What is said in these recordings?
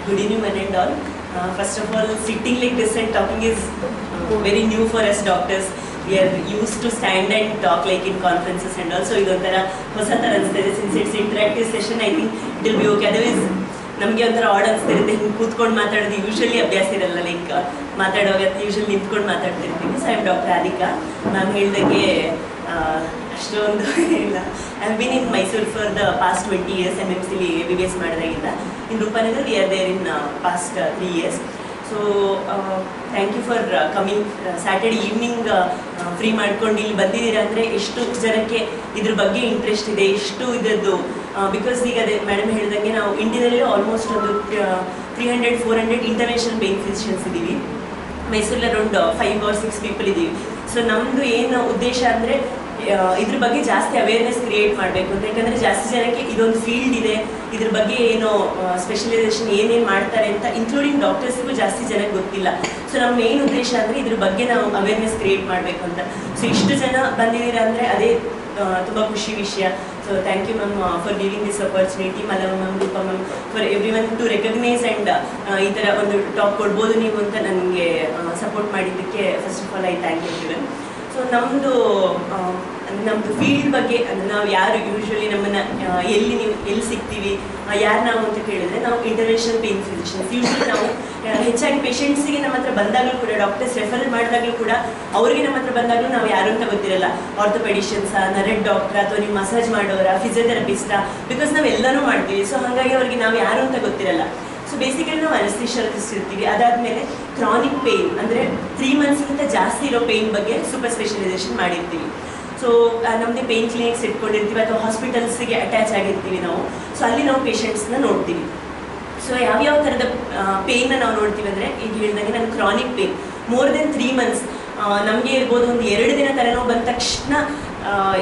Good evening, one and all. First of all, sitting like this and talking is very new for us doctors. We are used to stand and talk like in conferences and also ಇದೊಂಥರ ಹೊಸ ಥರ ಅನಿಸ್ತಿದೆ. Since it's interactive session, I think it will be okay. Otherwise, ನಮಗೆ ಒಂಥರ add ಅನಿಸ್ತಿರುತ್ತೆ. ಹಿಂಗೆ ಕೂತ್ಕೊಂಡು ಮಾತಾಡೋದು usually ಅಭ್ಯಾಸ ಇರಲ್ಲ. ಲೈಕ್ ಮಾತಾಡುವಾಗ ಯೂಶಲಿ ನಿಂತ್ಕೊಂಡು ಮಾತಾಡ್ತಿರ್ತೀವಿ. So I am doctor Radhika. Ma'am ಹೇಳಿದಾಗೆ ಅಷ್ಟೊಂದು ಇಲ್ಲ. I have been in Mysuru for the past 20 years. MMCಲಿ MBBS ಮಾಡಿದಾಗಿಂದ. In Roopnagar we are there in past 3 years. So thank you for coming. Saturday evening free ಮಾಡ್ಕೊಂಡು ಇಲ್ಲಿ ಬಂದಿದ್ದೀರಾ ಅಂದರೆ ಎಷ್ಟು ಜನಕ್ಕೆ ಇದ್ರ ಬಗ್ಗೆ ಇಂಟ್ರೆಸ್ಟ್ ಇದೆ, ಎಷ್ಟು ಇದರದ್ದು. ಬಿಕಾಸ್ ಈಗ ಅದೇ ಮೇಡಮ್ ಹೇಳಿದಂಗೆ ನಾವು ಇಂಡಿಯಾದಲ್ಲಿ ಆಲ್ಮೋಸ್ಟ್ ಒಂದು 300-400 ಇಂಟರ್ನ್ಯಾಷನಲ್ ಪೇನ್ ಫಿಸಿಷಿಯನ್ಸ್ ಇದ್ದೀವಿ. ಮೈಸೂರಲ್ಲಿ ಅರೌಂಡ್ 5 or 6 ಪೀಪಲ್ ಇದ್ದೀವಿ. ಸೊ ನಮ್ಮದು ಏನು ಉದ್ದೇಶ ಅಂದರೆ ಇದ್ರ ಬಗ್ಗೆ ಜಾಸ್ತಿ ಅವೇರ್ನೆಸ್ ಕ್ರಿಯೇಟ್ ಮಾಡಬೇಕು ಅಂತ. ಯಾಕಂದರೆ ಜಾಸ್ತಿ ಜನಕ್ಕೆ ಇದೊಂದು ಫೀಲ್ಡ್ ಇದೆ, ಇದ್ರ ಬಗ್ಗೆ ಏನೋ ಸ್ಪೆಷಲೈಸೇಷನ್ ಏನೇನು ಮಾಡ್ತಾರೆ ಅಂತ ಇನ್ಕ್ಲೂಡಿಂಗ್ ಡಾಕ್ಟರ್ಸ್ಗೂ ಜಾಸ್ತಿ ಜನಕ್ಕೆ ಗೊತ್ತಿಲ್ಲ. ಸೊ ನಮ್ಮ ಮೇನ್ ಉದ್ದೇಶ ಅಂದರೆ ಇದ್ರ ಬಗ್ಗೆ ನಾವು ಅವೇರ್ನೆಸ್ ಕ್ರಿಯೇಟ್ ಮಾಡಬೇಕು ಅಂತ. ಸೊ ಇಷ್ಟು ಜನ ಬಂದಿದ್ದೀರಾ ಅಂದರೆ ಅದೇ ತುಂಬ ಖುಷಿ ವಿಷಯ. So thank you ma'am for giving this opportunity. ಮಲಮ್ ma'am, Roopa ma'am, for every one to recognise and ಈ ಥರ ಒಂದು ಟಾಕ್ ಕೊಡ್ಬೋದು ನೀವು ಅಂತ ನನಗೆ ಸಪೋರ್ಟ್ ಮಾಡಿದ್ದಕ್ಕೆ first of all I thank you everyone. So ನಮ್ಮದು ಫೀಲ್ಡ್ ಬಗ್ಗೆ ನಾವು ಯಾರು ಯೂಶ್ವಲಿ ನಮ್ಮನ್ನು ಎಲ್ಲಿ ಸಿಗ್ತೀವಿ, ಯಾರು ನಾವು ಅಂತ ಕೇಳಿದ್ರೆ ನಾವು ಇಂಟರ್ನ್ಯಾಷನಲ್ ಪೇನ್ ಫಿಸಿಷಿಯನ್ಸ್. ಯೂಶ್ವಲಿ ನಾವು ಹೆಚ್ಚಾಗಿ ಪೇಷಂಟ್ಸಿಗೆ ನಮ್ಮ ಹತ್ರ ಬಂದಾಗಲೂ ಕೂಡ, ಡಾಕ್ಟರ್ಸ್ ರೆಫರ್ ಮಾಡಿದಾಗಲೂ ಕೂಡ ಅವ್ರಿಗೆ ನಮ್ಮ ಹತ್ರ ಬಂದಾಗಲೂ ನಾವು ಯಾರು ಅಂತ ಗೊತ್ತಿರಲ್ಲ. ಆರ್ಥೋಪೆಡಿಷಿಯನ್ಸಾ, ನರೆಡ್ ಡಾಕ್ಟ್ರಾ, ಅಥವಾ ನೀವು ಮಸಾಜ್ ಮಾಡೋರಾ, ಫಿಸಿಯೋಥೆರಪಿಸ್ಟಾ, ಬಿಕಾಸ್ ನಾವು ಎಲ್ಲನೂ ಮಾಡ್ತೀವಿ. ಸೊ ಹಾಗಾಗಿ ಅವ್ರಿಗೆ ನಾವು ಯಾರು ಅಂತ ಗೊತ್ತಿರಲ್ಲ. ಸೊ ಬೇಸಿಕಲಿ ನಾವು ಅನಸ್ಥಿಷಿಯಾಲಜಿಸ್ಟ್ ಇರ್ತೀವಿ. ಅದಾದಮೇಲೆ ಕ್ರಾನಿಕ್ ಪೇಯ್ನ್ ಅಂದರೆ 3 monthsಗಿಂತ ಜಾಸ್ತಿ ಇರೋ ಪೇಯ್ನ್ ಬಗ್ಗೆ ಸೂಪರ್ ಸ್ಪೆಷಲೈಸೇಷನ್ ಮಾಡಿರ್ತೀವಿ. ಸೊ ನಮ್ಮದೇ ಪೇಯ್ನ್ ಕ್ಲಿನಿಕ್ಸ್ ಇಟ್ಕೊಂಡಿರ್ತೀವಿ ಅಥವಾ ಹಾಸ್ಪಿಟಲ್ಸಿಗೆ ಅಟ್ಯಾಚ್ ಆಗಿರ್ತೀವಿ ನಾವು. ಸೊ ಅಲ್ಲಿ ನಾವು ಪೇಷಂಟ್ಸ್ನ ನೋಡ್ತೀವಿ. ಸೊ ಯಾವ್ಯಾವ ಥರದ ಪೇಯ್ನ ನಾವು ನೋಡ್ತೀವಿ ಅಂದರೆ, ಈಗ ಹೇಳಿದಾಗೆ ನಾನು chronic pain more than 3 months ನಮಗೆ ಇರ್ಬೋದು. ಒಂದು 2 ದಿನ ತಲೆನೋವು ಬಂದ ತಕ್ಷಣ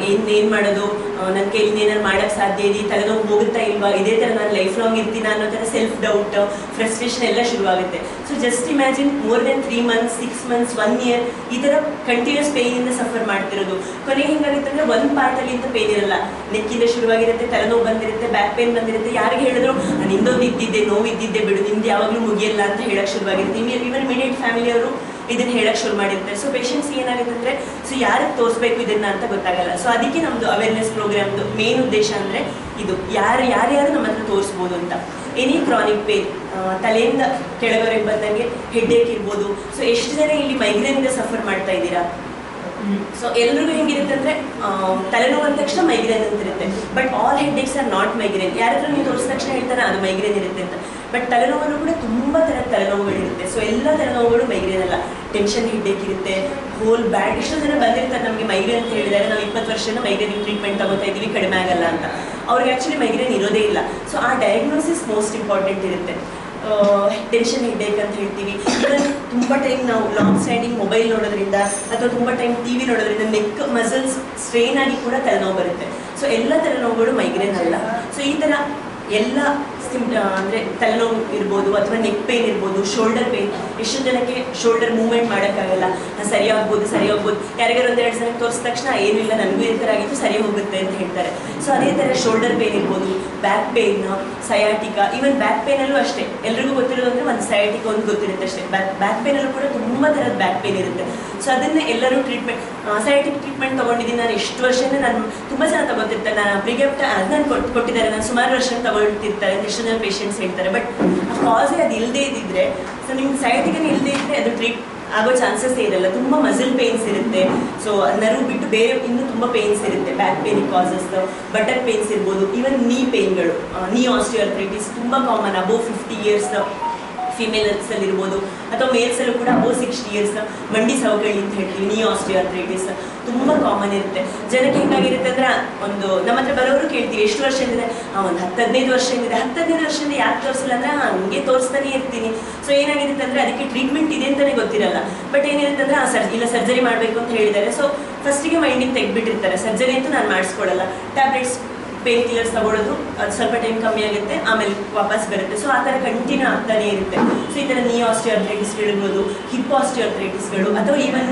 ಏನು ಮಾಡೋದು, ನನ್ನ ಕೈಲಿ ಏನಾರು ಮಾಡೋಕ್ಕೆ ಸಾಧ್ಯ ಇದೆ, ತಲೆನೋವು ಹೋಗುತ್ತಾ ಇಲ್ವಾ, ಇದೇ ಥರ ನಾನು ಲೈಫ್ ಲಾಂಗ್ ಇರ್ತೀನ ಅನ್ನೋ ಥರ ಸೆಲ್ಫ್ ಡೌಟ್, ಫ್ರಸ್ಟ್ರೇಷನ್ ಎಲ್ಲ ಶುರುವಾಗುತ್ತೆ. So just imagine more than 3 months, 6 months, 1 year ಈ ಥರ ಕಂಟಿನ್ಯೂಸ್ ಪೇಯ್ನಿಂದ ಸಫರ್ ಮಾಡ್ತಿರೋದು. ಕೊನೆಗೆ ಹೆಂಗಾಗುತ್ತೆ ಅಂದರೆ ಒಂದು ಪಾರ್ಟಲ್ಲಿ ಇಂಥ ಪೇಯ್ನ್ ಇರಲ್ಲ, ನೆಕ್ಕಿಂದ ಶುರುವಾಗಿರುತ್ತೆ, ತಲೆನೋವು ಬಂದಿರುತ್ತೆ, ಬ್ಯಾಕ್ ಪೇಯ್ನ್ ಬಂದಿರುತ್ತೆ. ಯಾರಿಗೆ ಹೇಳಿದ್ರು ನಿಂದೊಂದು ಇದ್ದಿದ್ದೆ, ನೋವು ಇದ್ದಿದ್ದೆ ಬಿಡು, ನಿಂದು ಯಾವಾಗಲೂ ಮುಗಿಯಲ್ಲ ಅಂತ ಹೇಳಕ್ಕೆ ಶುರುವಾಗಿರುತ್ತೆ. ಇವನ್ ಇಮಿಡಿಯೇಟ್ ಫ್ಯಾಮಿಲಿಯವರು ಇದನ್ನು ಹೇಳಕ್ಕೆ ಶುರು ಮಾಡಿರ್ತಾರೆ. ಸೊ ಪೇಷಂಟ್ಸ್ಗೆ ಏನಾಗುತ್ತೆ ಅಂದರೆ, ಸೊ ಯಾರಿಗೆ ತೋರಿಸ್ಬೇಕು ಇದನ್ನು ಅಂತ ಗೊತ್ತಾಗಲ್ಲ. ಸೊ ಅದಕ್ಕೆ ನಮ್ಮದು ಅವೇರ್ನೆಸ್ ಪ್ರೋಗ್ರಾಮ್ದು ಮೇನ್ ಉದ್ದೇಶ ಅಂದರೆ ಇದು, ಯಾರ್ಯಾರು ನಮ್ಮ ಹತ್ರ ತೋರಿಸ್ಬೋದು ಅಂತ. ಎನಿ ಕ್ರಾನಿಕ್ ಪೇನ್, ತಲೆಯಿಂದ ಕೆಳಗವರೆಗೆ ಬಂದಂಗೆ ಹೆಡ್ಏಕ್ ಇರ್ಬೋದು. ಸೊ ಎಷ್ಟು ಜನ ಇಲ್ಲಿ ಮೈಗ್ರೇನಿಂದ ಸಫರ್ ಮಾಡ್ತಾ ಇದ್ದೀರಾ? ಸೊ ಎಲ್ರಿಗೂ ಹೆಂಗಿರುತ್ತೆ ಅಂದರೆ, ತಲೆನೋವು ಅಂದ ತಕ್ಷಣ ಮೈಗ್ರೇನ್ ಅಂತ ಇರುತ್ತೆ. But all headaches are not migraine. ಯಾರಾದ್ರೂ ನೀವು ತೋರಿಸಿದ ತಕ್ಷಣ ಹೇಳ್ತಾರೆ ಅದು ಮೈಗ್ರೇನ್ ಇರುತ್ತೆ ಅಂತ. ಬಟ್ ತಲೆನೋವನ್ನು ಕೂಡ ತುಂಬ ಥರದ ತಲೆನೋವುಗಳಿರುತ್ತೆ. ಸೊ ಎಲ್ಲ ತಲೆನೋವುಗಳು ಮೈಗ್ರೇನ್ ಅಲ್ಲ. ಟೆನ್ಷನ್ ಹೆಡ್ಏಕ್ ಇರುತ್ತೆ, ಹೋಲ್ ಬ್ಯಾಡ್. ಎಷ್ಟೋ ಜನ ಬಂದಿರ್ತಾರೆ ನಮಗೆ ಮೈಗ್ರೇನ್ ಅಂತ ಹೇಳಿದಾಗ, ನಾವು 20 ವರ್ಷದ ಮೈಗ್ರೇನ್ ಟ್ರೀಟ್ಮೆಂಟ್ ತಗೋತಾ ಇದ್ದೀವಿ, ಕಡಿಮೆ ಆಗಲ್ಲ ಅಂತ. ಅವ್ರಿಗೆ ಆ್ಯಕ್ಚುಲಿ ಮೈಗ್ರೇನ್ ಇರೋದೇ ಇಲ್ಲ. ಸೊ ಆ ಡಯಾಗ್ನೋಸಿಸ್ ಮೋಸ್ಟ್ ಇಂಪಾರ್ಟೆಂಟ್ ಇರುತ್ತೆ. ಟೆನ್ಷನ್ ಹೆಡ್ಏಕ್ ಅಂತ ಹೇಳ್ತೀವಿ. ಇವನ್ ತುಂಬ ಟೈಮ್ ನಾವು ಲಾಂಗ್ ಸ್ಟ್ಯಾಂಡಿಂಗ್ ಮೊಬೈಲ್ ನೋಡೋದ್ರಿಂದ ಅಥವಾ ತುಂಬ ಟೈಮ್ TV ನೋಡೋದ್ರಿಂದ ನೆಕ್ ಮಸಲ್ಸ್ ಸ್ಟ್ರೈನ್ ಆಗಿ ಕೂಡ ತಲೆನೋವು ಬರುತ್ತೆ. ಸೊ ಎಲ್ಲ ತಲೆನೋವುಗಳು ಮೈಗ್ರೇನ್ ಅಲ್ಲ. ಸೊ ಈ ಥರ ಎಲ್ಲ ಅಂದರೆ ತಲೆನೋವು ಇರ್ಬೋದು ಅಥವಾ ನೆಕ್ ಪೇಯ್ನ್ ಇರ್ಬೋದು, ಶೋಲ್ಡರ್ ಪೇಯ್ನ್. ಎಷ್ಟು ಜನಕ್ಕೆ ಶೋಲ್ಡರ್ ಮೂವ್ಮೆಂಟ್ ಮಾಡೋಕ್ಕಾಗಲ್ಲ, ಸರಿಯಾಗ್ಬೋದು. ಯಾರಿಗಾರು 1-2 ಜನಕ್ಕೆ ತೋರಿಸಿದ ತಕ್ಷಣ ಏನಿಲ್ಲ, ನನಗೂ ಈ ಥರ ಆಗಿತ್ತು, ಸರಿ ಹೋಗುತ್ತೆ ಅಂತ ಹೇಳ್ತಾರೆ. ಸೊ ಅದೇ ಥರ ಶೋಲ್ಡರ್ ಪೇಯ್ನ್ ಇರ್ಬೋದು, back pain, sciatica. Even back ಪೇಯ್ನಲ್ಲೂ ಅಷ್ಟೇ, ಎಲ್ರಿಗೂ ಗೊತ್ತಿರೋದು ಅಂದರೆ ಒಂದು ಸಯಾಟಿಕಾ ಒಂದು ಗೊತ್ತಿರುತ್ತೆ ಅಷ್ಟೇ. ಬ್ಯಾಕ್ ಪೇಯ್ನಲ್ಲೂ ಕೂಡ ತುಂಬ ಥರದ ಬ್ಯಾಕ್ ಪೇಯ್ನ್ ಇರುತ್ತೆ. ಸೊ ಅದನ್ನೇ ಎಲ್ಲರೂ ಸಯಾಟಿಕ್ ಟ್ರೀಟ್ಮೆಂಟ್ ತೊಗೊಂಡಿದ್ದೀನಿ ನಾನು. ಎಷ್ಟು ವರ್ಷದಿಂದ ನಾನು ತುಂಬ ಜನ ತಗೋತಿರ್ತಾರೆ. ನಾನು ಪ್ರಿಗೆಪ್ಟ ಅದನ್ನು ಕೊಟ್ಟಿದ್ದಾರೆ, ನಾನು ಸುಮಾರು ವರ್ಷ ತಗೊಳ್ತಿರ್ತಾರೆ ಅಂತ ಎಷ್ಟೋ ಜನ ಪೇಷಂಟ್ಸ್ ಹೇಳ್ತಾರೆ. ಬಟ್ ಆ ಕಾಸೇ ಅದು ಇಲ್ಲದೇ ಇದ್ದಿದ್ರೆ, ಸೊ ನಿಮ್ಗೆ ಸಯಾಟಿಕನೇ ಇಲ್ಲದೇ ಇದ್ದರೆ ಅದು ಟ್ರೀಟ್ ಆಗೋ ಚಾನ್ಸಸ್ಸೇ ಇರಲ್ಲ. ತುಂಬ ಮಸಲ್ ಪೇಯ್ನ್ಸ್ ಇರುತ್ತೆ. ಸೊ ನರ್ವ್ ಬಿಟ್ಟು ಬೇರೆ ಇನ್ನೂ ತುಂಬ ಪೇಯ್ನ್ಸ್ ಇರುತ್ತೆ. Back pain causes, butter pains ಇರ್ಬೋದು. ಈವನ್ ನೀ ಪೇಯ್ನ್ಗಳು, ನೀ ಆಸ್ಟಿಯೋಆರ್ಥ್ರೈಟಿಸ್ ತುಂಬ ಕಾಮನ್. ಅಬೋವ್ 50 years ಫಿಮೇಲ್ಸಲ್ಲಿ ಇರ್ಬೋದು ಅಥವಾ ಮೇಲ್ಸಲ್ಲೂ ಕೂಡ ಅಬೋವ್ 60 years ಮಂಡಿ ಸವಕಳಿ ಅಂತ ಹೇಳ್ತೀವಿ, ನೀ ಆಸ್ಟಿಯೋಆರ್ಥ್ರೈಟಿಸ್ ತುಂಬ ಕಾಮನ್ ಇರುತ್ತೆ. ಜನಕ್ಕೆ ಹೆಂಗಾಗಿರುತ್ತೆ ಅಂದರೆ, ಒಂದು ನಮ್ಮ ಹತ್ರ ಬರೋರು ಕೇಳ್ತೀವಿ ಎಷ್ಟು ವರ್ಷದಿಂದ, ಒಂದು 10-15 ವರ್ಷದಿಂದ. 10-15 ವರ್ಷದಿಂದ ಯಾಕೆ ತೋರಿಸಿಲ್ಲ ಅಂದರೆ, ಹಂಗೆ ತೋರಿಸ್ತಾನೆ ಇರ್ತೀನಿ. ಸೊ ಏನಾಗಿರುತ್ತೆ ಅಂದರೆ, ಅದಕ್ಕೆ ಟ್ರೀಟ್ಮೆಂಟ್ ಇದೆ ಅಂತಲೇ ಗೊತ್ತಿರಲ್ಲ. ಬಟ್ ಏನಿರುತ್ತೆ ಅಂದರೆ, ಇಲ್ಲ ಸರ್ಜರಿ ಮಾಡಬೇಕು ಅಂತ ಹೇಳಿದ್ದಾರೆ. ಸೊ ಫಸ್ಟಿಗೆ ಮೈಂಡಿಗೆ ತೆಗೆದ್ಬಿಟ್ಟಿರ್ತಾರೆ, ಸರ್ಜರಿ ಅಂತೂ ನಾನು ಮಾಡಿಸ್ಕೊಡಲ್ಲ, ಟ್ಯಾಬ್ಲೆಟ್ಸ್ ಪೇನ್ ಕಿಲ್ಲರ್ಸ್ ತಗೊಳ್ಳೋದು, ಅದು ಸ್ವಲ್ಪ ಟೈಮ್ ಕಮ್ಮಿ ಆಗುತ್ತೆ, ಆಮೇಲೆ ವಾಪಸ್ ಬರುತ್ತೆ. ಸೊ ಆ ಥರ ಕಂಟಿನ್ಯೂ ಆಗ್ತಾನೆ ಇರುತ್ತೆ. ಸೊ ಈ ಥರ ನೀ ಆಸ್ಟಿಯೋಆರ್ಥ್ರೈಟಿಸ್ಗಳಿರ್ಬೋದು, ಹಿಪ್ ಆಸ್ಟಿಯೋಆರ್ಥ್ರೈಟಿಸ್ಗಳು, ಅಥವಾ ಈವನ್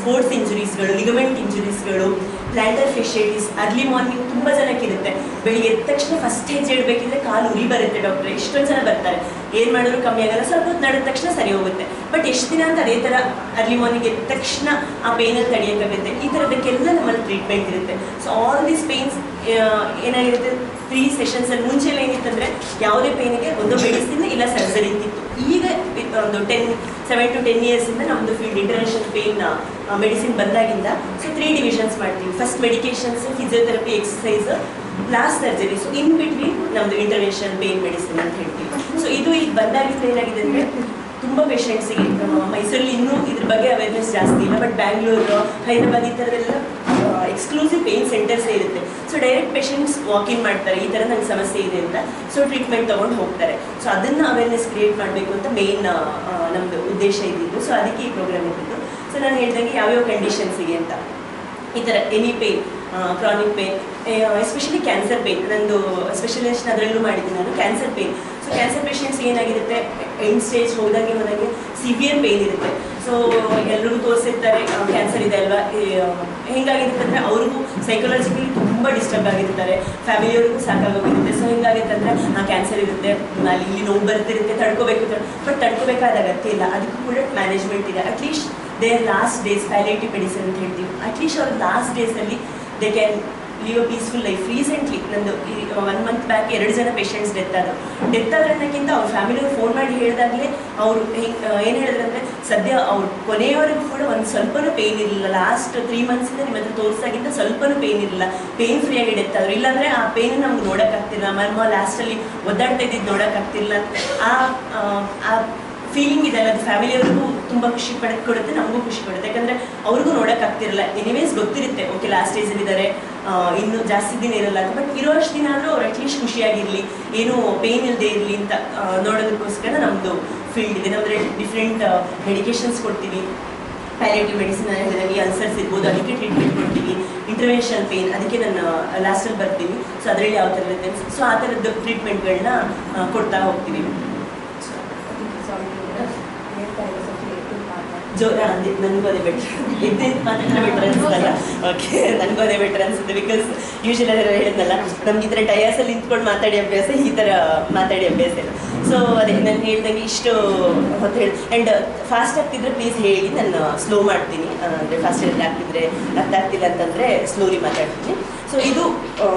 ಸ್ಪೋರ್ಟ್ಸ್ ಇಂಜುರೀಸ್ಗಳು, ಲಿಗಮೆಂಟ್ ಇಂಜುರೀಸ್ಗಳು, ಪ್ಲಾಂಟರ್ ಫೇಶಿಯೈಟಿಸ್ ಅರ್ಲಿ ಮಾರ್ನಿಂಗ್ ತುಂಬ ಜನಕ್ಕೆ ಇರುತ್ತೆ. ಬೆಳಿಗ್ಗೆ ಎದ್ದ ತಕ್ಷಣ ಫಸ್ಟ್ ಹೆಜ್ಜೆ ಇಡಬೇಕಿದ್ರೆ ಕಾಲು ಉರಿ ಬರುತ್ತೆ ಡಾಕ್ಟ್ರೆ, ಎಷ್ಟೊಂದು ಜನ ಬರ್ತಾರೆ, ಏನು ಮಾಡಿದ್ರು ಕಮ್ಮಿ ಆಗಲ್ಲ, ಸ್ವಲ್ಪ ಹೊತ್ತು ನಡೆದ ತಕ್ಷಣ ಸರಿ ಹೋಗುತ್ತೆ. ಬಟ್ ಎಷ್ಟು ದಿನ ಅಂತ ಅದೇ ಥರ ಅರ್ಲಿ ಮಾರ್ನಿಂಗ್ ಎದ್ದ ತಕ್ಷಣ ಆ ಪೇನಲ್ಲಿ ತಡೆಯೋಕ್ಕಾಗುತ್ತೆ. ಈ ಥರದಕ್ಕೆಲ್ಲ ನಮ್ಮಲ್ಲಿ ಟ್ರೀಟ್ಮೆಂಟ್ ಇರುತ್ತೆ. ಸೊ ಆಲ್ ದೀಸ್ ಪೇನ್ಸ್ ಏನಾಗಿರುತ್ತೆ 3 ಸೆಷನ್ಸಲ್ಲಿ ಮುಂಚೆ ಏನಿತ್ತಂದರೆ ಯಾವುದೇ ಪೇನಿಗೆ ಒಂದು ಮೆಡಿಸಿನ್ ಇಲ್ಲ ಸರ್ಜರಿ ಇತ್ತಿತ್ತು. ಈಗ ಒಂದು 7 to 10 ಇಯರ್ಸಿಂದ ನಮ್ಮದು ಫೀಲ್ಡ್ ಇಂಟರ್ನ್ಯಾಷನಲ್ ಪೇನ್ ಮೆಡಿಸಿನ್ ಬಂದಾಗಿಂದ ಸೊ 3 ಡಿವಿಷನ್ಸ್ ಮಾಡ್ತೀವಿ. First medications, physiotherapy, exercise, last surgery. So in between ನಮ್ಮದು ಇಂಟರ್ನ್ಯಾಷನಲ್ ಪೇನ್ ಮೆಡಿಸಿನ್ ಅಂತ ಹೇಳ್ತೀವಿ. ಸೊ ಇದು ಈಗ ಬಂದಾಗಿಂದ ಏನಾಗಿದೆ ಅಂದರೆ ತುಂಬ ಪೇಷಂಟ್ಸಿಗೆ ಮೈಸೂರಲ್ಲಿ ಇನ್ನೂ ಇದ್ರ ಬಗ್ಗೆ ಅವೇರ್ನೆಸ್ ಜಾಸ್ತಿ ಇಲ್ಲ, ಬಟ್ ಬ್ಯಾಂಗ್ಳೂರು, ಹೈದರಾಬಾದ್ ಈ ಥರದೆಲ್ಲ ಎಕ್ಸ್ಕ್ಲೂಸಿವ್ ಪೇನ್ ಸೆಂಟರ್ಸೇ ಇರುತ್ತೆ. ಸೊ ಡೈರೆಕ್ಟ್ ಪೇಷಂಟ್ಸ್ ವಾಕಿನ್ ಮಾಡ್ತಾರೆ, ಈ ಥರ ನಂಗೆ ಸಮಸ್ಯೆ ಇದೆ ಅಂತ. ಸೊ ಟ್ರೀಟ್ಮೆಂಟ್ ತೊಗೊಂಡು ಹೋಗ್ತಾರೆ. ಸೊ ಅದನ್ನು ಅವೇರ್ನೆಸ್ ಕ್ರಿಯೇಟ್ ಮಾಡಬೇಕು ಅಂತ ಮೇನ್ ನಮ್ಮದು ಉದ್ದೇಶ ಇದ್ದಿದ್ದು. ಸೊ ಅದಕ್ಕೆ ಈ ಪ್ರೋಗ್ರಾಮ್ ಇದ್ದಿದ್ದು. ಸೊ ನಾನು ಹೇಳ್ದಂಗೆ ಯಾವ್ಯಾವ ಕಂಡೀಷನ್ಸಿಗೆ ಅಂತ ಈ ಥರ any pain, chronic pain, especially cancer pain, ನಂದು ಸ್ಪೆಷಲೈಸೇಷನ್ ಅದರಲ್ಲೂ ಮಾಡಿದ್ದೀನಿ ನಾನು, cancer pain. So cancer patients ಏನಾಗಿರುತ್ತೆ, ಎಂಡ್ ಸ್ಟೇಜ್ ಹೋದಾಗೆ ಸಿವಿಯರ್ ಪೇನ್ ಇರುತ್ತೆ. ಸೊ ಎಲ್ಲರಿಗೂ ತೋರಿಸಿರ್ತಾರೆ ಕ್ಯಾನ್ಸರ್ ಇದೆ ಅಲ್ವಾ, ಹೆಂಗಾಗಿರುತ್ತೆ ಅಂದರೆ ಅವ್ರಿಗೂ ಸೈಕಲಾಜಿಕಲಿ ತುಂಬ ಡಿಸ್ಟರ್ಬ್ ಆಗಿರ್ತಾರೆ, ಫ್ಯಾಮಿಲಿಯವ್ರಿಗೂ ಸಾಕಾಗೋಗಿರುತ್ತೆ. ಸೊ ಹೆಂಗಾಗುತ್ತೆ ಅಂದರೆ ಕ್ಯಾನ್ಸರ್ ಇರುತ್ತೆ, ಅಲ್ಲಿ ಇಲ್ಲಿ ನೋವು ಬರ್ತಿರುತ್ತೆ, ತಡ್ಕೋಬೇಕು. ಬಟ್ ತಡ್ಕೋಬೇಕಾದ ಅಗತ್ಯ ಇಲ್ಲ, ಅದಕ್ಕೂ ಕೂಡ ಮ್ಯಾನೇಜ್ಮೆಂಟ್ ಇದೆ. At least their last days, palliative medicine ಅಂತ ಹೇಳ್ತೀವಿ, ಅಟ್ಲೀಸ್ಟ್ ಅವ್ರ ಲಾಸ್ಟ್ ಡೇಸಲ್ಲಿ they can live a peaceful life. Recently ನಂದು 1 month ಬ್ಯಾಕ್ 2 ಜನ ಪೇಷಂಟ್ಸ್ ಡೆತ್ ಆದ್ರೆ ಅನ್ನೋಕ್ಕಿಂತ ಅವ್ರ ಫ್ಯಾಮಿಲಿಯವ್ರು ಫೋನ್ ಮಾಡಿ ಹೇಳಿದಾಗಲೇ ಅವರು ಏನು ಹೇಳಿದ್ರು ಅಂದರೆ ಸದ್ಯ ಅವ್ರು ಕೊನೆಯವರೆಗೂ ಕೂಡ ಒಂದು ಸ್ವಲ್ಪನೂ ಪೇಯ್ನ್ ಇರಲಿಲ್ಲ, ಲಾಸ್ಟ್ 3 months ನಿಮ್ಮ ಹತ್ರ ತೋರಿಸಾಗಿಂದ ಸ್ವಲ್ಪನೂ ಪೇಯ್ನ್ ಇರಲಿಲ್ಲ, ಪೇಯ್ನ್ ಫ್ರೀಯಾಗಿ ಡೆತ್ ಆದರು. ಇಲ್ಲಾಂದರೆ ಆ ಪೇಯ್ನ್ ನಮ್ಗೆ ನೋಡೋಕ್ಕಾಗ್ತಿಲ್ಲ, ಮರ್ಮ ಲಾಸ್ಟಲ್ಲಿ ಒದ್ದಾಡ್ತಾ ಇದ್ದಿದ್ದು ನೋಡೋಕ್ಕಾಗ್ತಿಲ್ಲ. ಆ ಫೀಲಿಂಗ್ ಇದೆಲ್ಲ ಅದು ಫ್ಯಾಮಿಲಿಯವ್ರಿಗೂ ತುಂಬ ಖುಷಿ ಕೊಡುತ್ತೆ, ನಮಗೂ ಖುಷಿ ಕೊಡುತ್ತೆ. ಯಾಕಂದರೆ ಅವ್ರಿಗೂ ನೋಡೋಕ್ಕಾಗ್ತಿರಲ್ಲ, ಎನಿವೇಸ್ ಗೊತ್ತಿರುತ್ತೆ ಓಕೆ ಲಾಸ್ಟ್ ಸ್ಟೇಜಲ್ಲಿದ್ದಾರೆ, ಇನ್ನೂ ಜಾಸ್ತಿ ದಿನ ಇರಲ್ಲ ಅಂತ. ಬಟ್ ಇರೋಷ್ಟು ದಿನ ಆದರೂ ಅವ್ರು ಅಟ್ಲೀಸ್ಟ್ ಖುಷಿಯಾಗಿರಲಿ, ಏನೂ ಪೇಯ್ನ್ ಇಲ್ಲದೆ ಇರಲಿ ಅಂತ ನೋಡೋದಕ್ಕೋಸ್ಕರ ನಮ್ಮದು ಫೀಲ್ಡ್ ಇದೆ. ನಮ್ಮದ್ರೆ ಡಿಫ್ರೆಂಟ್ ಮೆಡಿಕೇಶನ್ಸ್ ಕೊಡ್ತೀವಿ. ಪ್ಯಾಲಿಯೇಟಿವ್ ಮೆಡಿಸಿನ್ ಹೇಳಿದಾಗ ಅಲ್ಸರ್ಸ್ ಇರ್ಬೋದು, ಅದಕ್ಕೆ ಟ್ರೀಟ್ಮೆಂಟ್ ಕೊಡ್ತೀವಿ. ಇಂಟರ್ವೆನ್ಷನಲ್ ಪೇನ್ ಅದಕ್ಕೆ ನಾನು ಲಾಸ್ಟಲ್ಲಿ ಬರ್ತೀವಿ. ಸೊ ಅದರಲ್ಲಿ ಯಾವ ಥರ ಇರುತ್ತೆ, ಸೊ ಆ ಥರದ್ದು ಟ್ರೀಟ್ಮೆಂಟ್ಗಳನ್ನ ಕೊಡ್ತಾ ಹೋಗ್ತೀವಿ. ನನಗೂ ಅದೇ ಬೆಟರ್, ಇದ್ದಿದ್ದು ಮಾತಾಡಿದ್ರೆ ಬೆಟರ್ ಅನಿಸ್ತಲ್ಲ. ಓಕೆ, ನನಗೂ ಅದೇ ಬೆಟರ್ ಅನಿಸುತ್ತೆ. ಬಿಕಾಸ್ ಯೂಶಲಿ ಅದರ ಹೇಳಿದ್ನಲ್ಲ, ನಮ್ಗೆ ಈ ಥರ ಟಯರ್ಸಲ್ಲಿ ನಿಂತ್ಕೊಂಡು ಮಾತಾಡಿ ಅಭ್ಯಾಸ, ಈ ಥರ ಮಾತಾಡಿ ಅಭ್ಯಾಸ ಇಲ್ಲ. ಸೊ ಅದೇ ನಾನು ಹೇಳ್ದಂಗೆ ಇಷ್ಟು ಹೊತ್ತು ಹೇಳಿ, ಆ್ಯಂಡ್ ಫಾಸ್ಟ್ ಆಗ್ತಿದ್ರೆ ಪ್ಲೀಸ್ ಹೇಳಿ, ನಾನು ಸ್ಲೋ ಮಾಡ್ತೀನಿ. ಅಂದರೆ ಫಾಸ್ಟ್ ಆಗ್ತಿದ್ರೆ ಅರ್ಥ ಆಗ್ತಿಲ್ಲ ಅಂತಂದರೆ ಸ್ಲೋಲಿ ಮಾತಾಡ್ತೀನಿ. ಸೊ ಇದು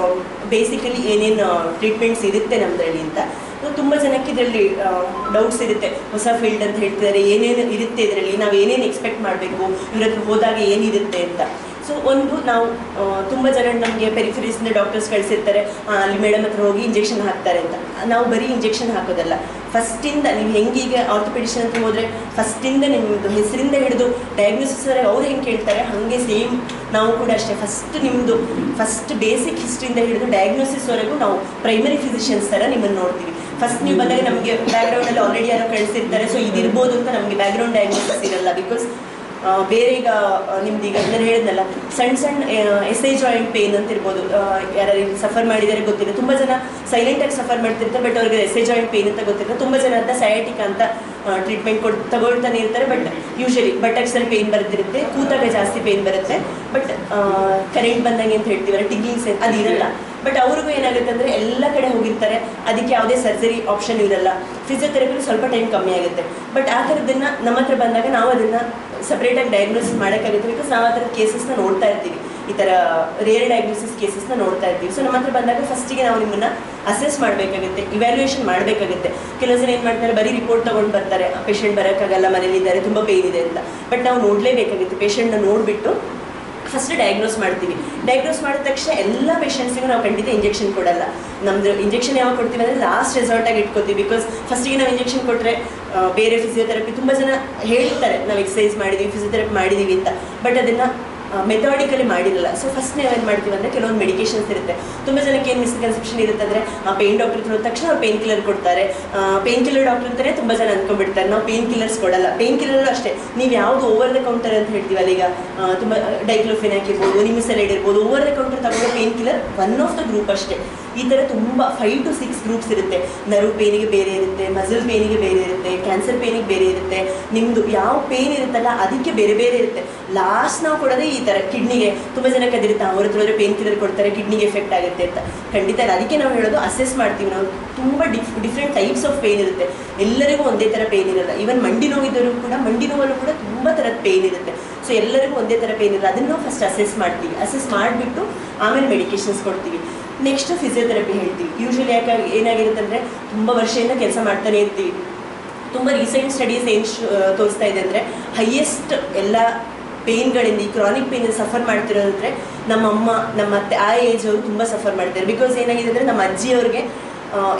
ಬೇಸಿಕಲಿ ಏನೇನು ಟ್ರೀಟ್ಮೆಂಟ್ಸ್ ಇರುತ್ತೆ ನಮ್ಮದ್ರಲ್ಲಿ ಅಂತ. ತುಂಬ ಜನಕ್ಕೆ ಇದರಲ್ಲಿ ಡೌಟ್ಸ್ ಇರುತ್ತೆ, ಹೊಸ ಫೀಲ್ಡ್ ಅಂತ ಹೇಳ್ತಿದ್ದಾರೆ, ಏನೇನು ಇರುತ್ತೆ ಇದರಲ್ಲಿ, ನಾವು ಏನೇನು ಎಕ್ಸ್ಪೆಕ್ಟ್ ಮಾಡಬೇಕು, ಇವ್ರ ಹತ್ರ ಹೋದಾಗ ಏನಿರುತ್ತೆ ಅಂತ. ಸೊ ಒಂದು ನಾವು ತುಂಬ ಜನ ನಮಗೆ ಪೆರಿಫರೀಸಿಂದ ಡಾಕ್ಟರ್ಸ್ ಕಳಿಸಿರ್ತಾರೆ, ಅಲ್ಲಿ ಮೇಡಮ್ ಹತ್ರ ಹೋಗಿ ಇಂಜೆಕ್ಷನ್ ಹಾಕ್ತಾರೆ ಅಂತ. ನಾವು ಬರೀ ಇಂಜೆಕ್ಷನ್ ಹಾಕೋದಲ್ಲ, ಫಸ್ಟಿಂದ ನೀವು ಹೆಂಗೀಗ ಆರ್ಥೋಪೆಡಿಷನ್ ಅಂತ ಹೋದರೆ ಫಸ್ಟಿಂದ ನಿಮ್ಮದು ಹೆಸರಿಂದ ಹಿಡಿದು ಡಯಾಗ್ನೋಸಿಸ್ವರೆಗೆ ಅವ್ರು ಹೆಂಗೆ ಕೇಳ್ತಾರೆ ಹಾಗೆ ಸೇಮ್ ನಾವು ಕೂಡ ಅಷ್ಟೇ. ಫಸ್ಟ್ ಬೇಸಿಕ್ ಹಿಸ್ಟ್ರಿಯಿಂದ ಹಿಡಿದು ಡಯಾಗ್ನೋಸಿಸ್ವರೆಗೂ ನಾವು ಪ್ರೈಮರಿ ಫಿಸಿಷಿಯನ್ಸ್ ಥರ ನಿಮ್ಮನ್ನು ನೋಡ್ತೀವಿ. ಫಸ್ಟ್ ನೀವು ಬಂದಾಗ ನಮಗೆ ಬ್ಯಾಕ್ಗ್ರೌಂಡಲ್ಲಿ ಆಲ್ರೆಡಿ ಯಾರೋ ಕಳಿಸಿರ್ತಾರೆ, ಸೊ ಇದಿರ್ಬೋದು ಅಂತ ನಮಗೆ ಬ್ಯಾಕ್ಗ್ರೌಂಡ್ ಡಯಾಗ್ನೋಸಿಸ್ ಇರಲ್ಲ. ಬಿಕಾಸ್ ಬೇರೆ ಈಗ ನಿಮ್ದು ಈಗ ನಾನು ಹೇಳಿದ್ನಲ್ಲ, ಸಣ್ಣ ಎಸ್ಐ ಜಾಯಿಂಟ್ ಪೇನ್ ಅಂತ ಇರ್ಬೋದು, ಯಾರು ಸಫರ್ ಮಾಡಿದರೆ ಗೊತ್ತಿಲ್ಲ. ತುಂಬ ಜನ ಸೈಲೆಂಟಾಗಿ ಸಫರ್ ಮಾಡ್ತಿರ್ತಾರೆ, ಬಟ್ ಅವ್ರಿಗೆ ಎಸ್ಐ ಜಾಯಿಂಟ್ ಪೇನ್ ಅಂತ ಗೊತ್ತಿಲ್ಲ. ತುಂಬ ಜನ ಅಂತ ಸಯಾಟಿಕ್ ಅಂತ ಟ್ರೀಟ್ಮೆಂಟ್ ತಗೊಳ್ತಾನೆ ಇರ್ತಾರೆ, ಬಟ್ ಯೂಶಲಿ ಬಟಕ್ಸಲ್ಲಿ ಪೇನ್ ಬರ್ತಿರುತ್ತೆ, ಕೂತಾಗ ಜಾಸ್ತಿ ಪೇನ್ ಬರುತ್ತೆ. ಬಟ್ ಕರೆಂಟ್ ಬಂದಂಗೆ ಅಂತ ಹೇಳ್ತೀವಲ್ಲ, ಟಿಗ್ಲಿಂಗ್ಸ್ ಅದಿರಲ್ಲ. ಬಟ್ ಅವ್ರಿಗೂ ಏನಾಗುತ್ತೆ ಅಂದರೆ ಎಲ್ಲ ಕಡೆ ಹೋಗಿರ್ತಾರೆ, ಅದಕ್ಕೆ ಯಾವುದೇ ಸರ್ಜರಿ ಆಪ್ಷನ್ ಇರಲ್ಲ. ಫಿಸಿಯೋಥೆರಪಿಲಿ ಸ್ವಲ್ಪ ಟೈಮ್ ಕಮ್ಮಿ ಆಗುತ್ತೆ. ಬಟ್ ಆ ಥರದ್ದನ್ನು ನಮ್ಮ ಹತ್ರ ಬಂದಾಗ ನಾವು ಅದನ್ನು ಸಪ್ರೇಟಾಗಿ ಡಯಾಗ್ನೋಸಿಸ್ ಮಾಡೋಕ್ಕಾಗುತ್ತೆ. ಬಿಕಾಸ್ ನಾವು ಆ ಥರದ ಕೇಸಸ್ನ ನೋಡ್ತಾ ಇರ್ತೀವಿ, ಈ ಥರ ರೇರ್ ಡಯಾಗ್ನೋಸಿಸ್ ಕೇಸಸ್ನ ನೋಡ್ತಾ ಇರ್ತೀವಿ. ಸೊ ನಮ್ಮ ಹತ್ರ ಬಂದಾಗ ಫಸ್ಟಿಗೆ ನಾವು ನಿಮ್ಮನ್ನು ಅಸೆಸ್ ಮಾಡಬೇಕಾಗುತ್ತೆ, ಇವ್ಯಾಲ್ಯೂಯೇಷನ್ ಮಾಡಬೇಕಾಗುತ್ತೆ. ಕೆಲವು ಜನ ಏನು ಮಾಡ್ತಾರೆ, ಬರೀ ರಿಪೋರ್ಟ್ ತೊಗೊಂಡು ಬರ್ತಾರೆ, ಪೇಷಂಟ್ ಬರೋಕ್ಕಾಗಲ್ಲ, ಮನೇಲಿದ್ದಾರೆ, ತುಂಬ ಪೇಯ್ನ್ ಇದೆ ಅಂತ. ಬಟ್ ನಾವು ನೋಡಲೇಬೇಕಾಗುತ್ತೆ, ಪೇಷಂಟ್ನ ನೋಡಿಬಿಟ್ಟು ಫಸ್ಟ್ ಡಯಾಗ್ನೋಸ್ ಮಾಡ್ತೀವಿ. ಡಯಾಗ್ನೋಸ್ ಮಾಡಿದ ತಕ್ಷಣ ಎಲ್ಲ ಪೇಷಂಟ್ಸಿಗೂ ನಾವು ಖಂಡಿತ ಇಂಜೆಕ್ಷನ್ ಕೊಡಲ್ಲ. ನಮ್ಮದು ಇಂಜೆಕ್ಷನ್ ಯಾವಾಗ ಕೊಡ್ತೀವಿ ಅಂದರೆ ಲಾಸ್ಟ್ ರೆಸಾರ್ಟಾಗಿ ಇಟ್ಕೊತೀವಿ. ಬಿಕಾಸ್ ಫಸ್ಟಿಗೆ ನಾವು ಇಂಜೆಕ್ಷನ್ ಕೊಟ್ಟರೆ ಬೇರೆ ಫಿಸಿಯೋಥೆರಪಿ ತುಂಬ ಜನ ಹೇಳ್ತಾರೆ ನಾವು ಎಕ್ಸಸೈಸ್ ಮಾಡಿದ್ದೀವಿ, ಫಿಸಿಯೋಥೆರಪಿ ಮಾಡಿದ್ದೀವಿ ಅಂತ, ಬಟ್ ಅದನ್ನು ಮೆಥಾಡಿಕಲಿ ಮಾಡಿರಲ್ಲ. ಸೊ ಫಸ್ಟ್ ನಾವು ಏನು ಮಾಡ್ತೀವಿ ಅಂದರೆ ಕೆಲವೊಂದು ಮೆಡಿಕೇಷನ್ಸ್ ಇರುತ್ತೆ. ತುಂಬ ಜನಕ್ಕೆ ಏನು ಮಿಸ್ಕನ್ಸೆಪ್ಷನ್ ಇರುತ್ತೆ ಅಂದರೆ ಪೇಯ್ನ್ ಡಾಕ್ಟರ್ ಹೋದ ತಕ್ಷಣ ಅವ್ರು ಪೇಯ್ನ್ ಕಿಲ್ಲರ್ ಕೊಡ್ತಾರೆ, ಪೇಯ್ನ್ ಕಿಲ್ಲರ್ ಡಾಕ್ಟರ್ ಅಂತಲೇ ತುಂಬ ಜನ ಅಂದ್ಕೊಂಡ್ಬಿಡ್ತಾರೆ. ನಾವು ಪೇಯ್ನ್ ಕಿಲ್ಲರ್ಸ್ ಕೊಡಲ್ಲ. ಪೇಯ್ನ್ ಕಿಲ್ಲರ್ ಅಷ್ಟೇ, ನೀವು ಯಾವುದು ಓವರ್ ದ ಕೌಂಟರ್ ಅಂತ ಹೇಳ್ತೀವಲ್ಲ, ಈಗ ತುಂಬ ಡೈಕ್ಲೋಫೆನಾಕ್ ಇರ್ಬೋದು, ನಿಮಿಸೆಲೈಡ್ ಇರ್ಬೋದು, ಓವರ್ ದ ಕೌಂಟರ್ ತಗೊಂಡು pain killer one of the group ಅಷ್ಟೇ. ಈ ಥರ ತುಂಬ 5 to 6 ಗ್ರೂಪ್ಸ್ ಇರುತ್ತೆ. ನರ್ವ್ ಪೇನಿಗೆ ಬೇರೆ ಇರುತ್ತೆ, ಮಸಲ್ ಪೇನಿಗೆ ಬೇರೆ ಇರುತ್ತೆ, ಕ್ಯಾನ್ಸರ್ ಪೇನಿಗೆ ಬೇರೆ ಇರುತ್ತೆ, ನಿಮ್ಮದು ಯಾವ ಪೇನ್ ಇರುತ್ತಲ್ಲ ಅದಕ್ಕೆ ಬೇರೆ ಬೇರೆ ಇರುತ್ತೆ. ಲಾಸ್ಟ್ ನಾವು ಕೊಡೋದೇ ಈ ಥರ ಕಿಡ್ನಿಗೆ. ತುಂಬ ಜನ ಕದಿರುತ್ತೆ, ಅವ್ರ ಹತ್ರ ಹೋದರೆ ಪೇನ್ ಕಿಲ್ಲರ್ ಕೊಡ್ತಾರೆ, ಕಿಡ್ನಿಗೆ ಎಫೆಕ್ಟ್ ಆಗುತ್ತೆ ಅಂತ. ಖಂಡಿತ ಇಲ್ಲ. ಅದಕ್ಕೆ ನಾವು ಹೇಳೋದು ಅಸೆಸ್ ಮಾಡ್ತೀವಿ ನಾವು. ತುಂಬ ಡಿಫ್ರೆಂಟ್ ಟೈಪ್ಸ್ ಆಫ್ ಪೇನ್ ಇರುತ್ತೆ, ಎಲ್ಲರಿಗೂ ಒಂದೇ ಥರ ಪೇನ್ ಇರಲ್ಲ. ಈವನ್ ಮಂಡಿ ನೋವಿದ್ದವರು ಕೂಡ ಮಂಡಿ ನೋವಲ್ಲೂ ಕೂಡ ತುಂಬ ಥರದ ಪೇನ್ ಇರುತ್ತೆ. ಸೊ ಎಲ್ಲರಿಗೂ ಒಂದೇ ಥರ ಪೇನ್ ಇರಲ್ಲ. ಅದನ್ನು ನಾವು ಫಸ್ಟ್ ಅಸೆಸ್ ಮಾಡ್ತೀವಿ. ಅಸೆಸ್ ಮಾಡಿಬಿಟ್ಟು ಆಮೇಲೆ ಮೆಡಿಕೇಶನ್ಸ್ ಕೊಡ್ತೀವಿ. ನೆಕ್ಸ್ಟ್ ಫಿಸಿಯೋಥೆರಪಿ ಹೇಳ್ತೀವಿ. ಯೂಶ್ವಲಿ ಏನಾಗಿರುತ್ತೆ ಅಂದರೆ ತುಂಬ ವರ್ಷದಿಂದ ಕೆಲಸ ಮಾಡ್ತಾನೆ ಇರ್ತೀವಿ. ತುಂಬ ರೀಸೆಂಟ್ ಸ್ಟಡೀಸ್ ಏನು ತೋರಿಸ್ತಾ ಇದೆ ಅಂದರೆ ಹೈಯೆಸ್ಟ್ ಎಲ್ಲ ಪೇನ್ಗಳಿಂದ, ಈ ಕ್ರಾನಿಕ್ ಪೇನ್ ಸಫರ್ ಮಾಡ್ತಿರೋದಂದರೆ ನಮ್ಮ ಅಮ್ಮ, ನಮ್ಮ ಅತ್ತೆ, ಆ ಏಜ್ ಅವರು ತುಂಬ ಸಫರ್ ಮಾಡ್ತಾರೆ. ಬಿಕಾಸ್ ಏನಾಗಿದೆ ಅಂದರೆ ನಮ್ಮ ಅಜ್ಜಿಯವ್ರಿಗೆ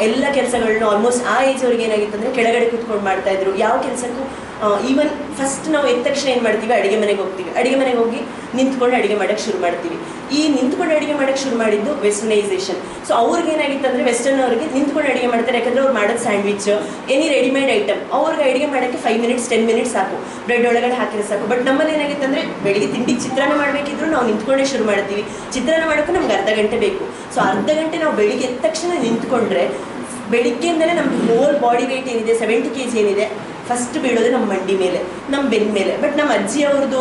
ಎಲ್ಲ ಕೆಲಸಗಳನ್ನ ಆಲ್ಮೋಸ್ಟ್ ಆ ಏಜ್ ಅವ್ರಿಗೆ ಏನಾಗಿತ್ತು ಅಂದರೆ ಕೆಳಗಡೆ ಕೂತ್ಕೊಂಡು ಮಾಡ್ತಾಯಿದ್ರು. ಯಾವ ಕೆಲಸಕ್ಕೂ ಈವನ್ ಫಸ್ಟ್ ನಾವು ಎದ್ದ ತಕ್ಷಣ ಏನು ಮಾಡ್ತೀವಿ, ಅಡುಗೆ ಮನೆಗೆ ಹೋಗ್ತೀವಿ. ಅಡುಗೆ ಮನೆಗೆ ಹೋಗಿ ನಿಂತ್ಕೊಂಡು ಅಡುಗೆ ಮಾಡೋಕ್ಕೆ ಶುರು ಮಾಡ್ತೀವಿ. ಈ ನಿಂತ್ಕೊಂಡು ಅಡುಗೆ ಮಾಡೋಕ್ಕೆ ಶುರು ಮಾಡಿದ್ದು ವೆಸ್ಟರ್ನೈಸೇಷನ್. ಸೊ ಅವ್ರಿಗೆ ಏನಾಗಿತ್ತು ಅಂದರೆ ವೆಸ್ಟರ್ನ್ ಅವ್ರಿಗೆ ನಿಂತ್ಕೊಂಡು ಅಡುಗೆ ಮಾಡ್ತಾರೆ, ಯಾಕಂದರೆ ಅವ್ರು ಮಾಡೋದು ಸ್ಯಾಂಡ್ವಿಚ್, ಎನಿ ರೆಡಿಮೇಡ್ ಐಟಮ್. ಅವ್ರಿಗೆ ಅಡುಗೆ ಮಾಡೋಕ್ಕೆ 5 minutes 10 minutes ಸಾಕು, ಬ್ರೆಡ್ ಒಳಗಡೆ ಹಾಕಿದ್ರೆ ಸಾಕು. ಬಟ್ ನಮ್ಮಲ್ಲಿ ಏನಾಗಿತ್ತು ಅಂದರೆ ಬೆಳಿಗ್ಗೆ ತಿಂಡಿಗೆ ಚಿತ್ರಾನ್ನ ಮಾಡಬೇಕಿದ್ರು ನಾವು ನಿಂತ್ಕೊಂಡೇ ಶುರು ಮಾಡ್ತೀವಿ. ಚಿತ್ರಾನ್ನ ಮಾಡೋಕ್ಕೂ ನಮ್ಗೆ ಅರ್ಧ ಗಂಟೆ ಬೇಕು. ಸೊ ಅರ್ಧ ಗಂಟೆ ನಾವು ಬೆಳಿಗ್ಗೆ ಎದ್ದ ತಕ್ಷಣ ನಿಂತ್ಕೊಂಡ್ರೆ ಬೆಳಿಗ್ಗೆಯಿಂದಲೇ ನಮ್ಮದು ಹೋಲ್ ಬಾಡಿ ವೆಯ್ಟ್ ಏನಿದೆ 70 kg ಏನಿದೆ ಫಸ್ಟ್ ಬೀಳೋದು ನಮ್ಮ ಮಂಡಿ ಮೇಲೆ, ನಮ್ಮ ಬೆನ್ನ ಮೇಲೆ. ಬಟ್ ನಮ್ಮ ಅಜ್ಜಿ ಅವ್ರದ್ದು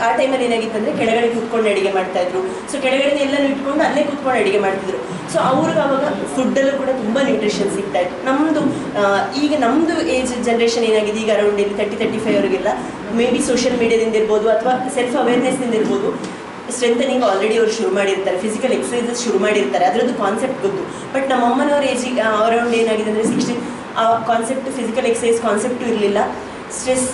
ಆ ಟೈಮಲ್ಲಿ ಏನಾಗಿತ್ತು ಅಂದರೆ ಕೆಳಗಡೆ ಕೂತ್ಕೊಂಡು ಅಡುಗೆ ಮಾಡ್ತಾಯಿದ್ರು. ಸೊ ಕೆಳಗಡೆ ಎಲ್ಲನೂ ಇಟ್ಕೊಂಡು ಅಲ್ಲೇ ಕೂತ್ಕೊಂಡು ಅಡುಗೆ ಮಾಡ್ತಿದ್ರು. ಸೊ ಅವ್ರಿಗೆ ಆವಾಗ ಫುಡ್ಡಲ್ಲೂ ಕೂಡ ತುಂಬ ನ್ಯೂಟ್ರಿಷನ್ ಸಿಗ್ತಾಯಿತ್ತು. ನಮ್ಮದು ಈಗ ನಮ್ಮದು ಏಜ್ ಜನ್ರೇಷನ್ ಏನಾಗಿದೆ ಈಗ ಅರೌಂಡ್ 30-35 ಅವರಿಗೆಲ್ಲ ಮೇ ಬಿ ಸೋಷಿಯಲ್ ಮೀಡಿಯಾದಿಂದ ಇರ್ಬೋದು ಅಥವಾ ಸೆಲ್ಫ್ ಅವೇರ್ನೆಸ್ನಿಂದ ಇರ್ಬೋದು, ಸ್ಟ್ರೆಂಥನಿಂಗ್ ಆಲ್ರೆಡಿ ಅವ್ರು ಶುರು ಮಾಡಿರ್ತಾರೆ, ಫಿಸಿಕಲ್ ಎಕ್ಸಸೈಸಸ್ ಶುರು ಮಾಡಿರ್ತಾರೆ, ಅದರದ್ದು ಕಾನ್ಸೆಪ್ಟ್ ಗೊತ್ತು. ಬಟ್ ನಮ್ಮ ಅಮ್ಮನವ್ರ ಏಜಿಗೆ ಅರೌಂಡ್ ಏನಾಗಿದೆ ಅಂದರೆ 60 ಆ ಕಾನ್ಸೆಪ್ಟ್, ಫಿಸಿಕಲ್ ಎಕ್ಸಸೈಸ್ ಕಾನ್ಸೆಪ್ಟು ಇರಲಿಲ್ಲ. ಸ್ಟ್ರೆಸ್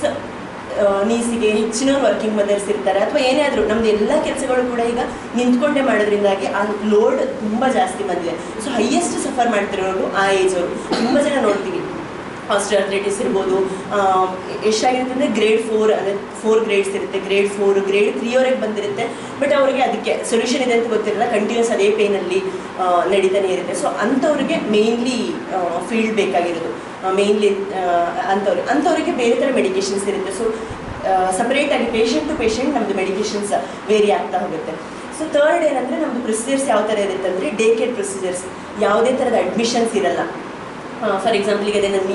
ನೀಸಿಗೆ ಹೆಚ್ಚಿನವ್ರು ವರ್ಕಿಂಗ್ ಮದರ್ಸ್ ಇರ್ತಾರೆ ಅಥವಾ ಏನೇ ಆದರೂ ನಮ್ಮದು ಎಲ್ಲ ಕೆಲಸಗಳು ಕೂಡ ಈಗ ನಿಂತ್ಕೊಂಡೇ ಮಾಡೋದ್ರಿಂದಾಗಿ ಆ ಲೋಡ್ ತುಂಬ ಜಾಸ್ತಿ ಬಂದಿದೆ. ಸೊ ಹೈಯೆಸ್ಟ್ ಸಫರ್ ಮಾಡ್ತಿರೋರು ಆ ಏಜ್ ಅವರು ತುಂಬ ಜನ ನೋಡ್ತೀವಿ. ಆಸ್ಟಿಯೋಆರ್ಥ್ರೈಟಿಸ್ ಇರ್ಬೋದು, ಎಷ್ಟಾಗಿರುತ್ತೆ ಅಂದರೆ ಗ್ರೇಡ್ 4 ಅಂದರೆ 4 ಗ್ರೇಡ್ಸ್ ಇರುತ್ತೆ, ಗ್ರೇಡ್ 4 ಗ್ರೇಡ್ 3 ಬಂದಿರುತ್ತೆ. ಬಟ್ ಅವರಿಗೆ ಅದಕ್ಕೆ ಸೊಲ್ಯೂಷನ್ ಇದೆ ಅಂತ ಗೊತ್ತಿರಲ್ಲ, ಕಂಟಿನ್ಯೂಸ್ ಅದೇ ಪೇನಲ್ಲಿ ನಡೀತಾನೆ ಇರುತ್ತೆ. ಸೊ ಅಂಥವ್ರಿಗೆ ಮೇಯ್ನ್ಲಿ ಫೀಲ್ಡ್ ಬೇಕಾಗಿರೋದು, ಮೇಯ್ನ್ಲಿ ಅಂಥವ್ರಿಗೆ ಬೇರೆ ಥರ ಮೆಡಿಕೇಷನ್ಸ್ ಇರುತ್ತೆ. ಸೊ ಸಪ್ರೇಟಾಗಿ ಪೇಷಂಟ್ ಟು ಪೇಷಂಟ್ ನಮ್ಮದು ಮೆಡಿಕೇಷನ್ಸ್ ವೇರಿ ಆಗ್ತಾ ಹೋಗುತ್ತೆ. ಸೊ ಥರ್ಡ್ ಏನಂದರೆ ನಮ್ಮದು ಪ್ರೊಸೀಜರ್ಸ್ ಯಾವ ಥರ ಇರುತ್ತೆ ಅಂದರೆ ಡೇ ಕೇರ್ ಪ್ರೊಸೀಜರ್ಸ್. ಯಾವುದೇ ಥರದ ಅಡ್ಮಿಷನ್ಸ್ ಇರಲ್ಲ. ಫಾರ್ ಎಕ್ಸಾಂಪಲ್ಗೆ ಅದೇ ನಾನು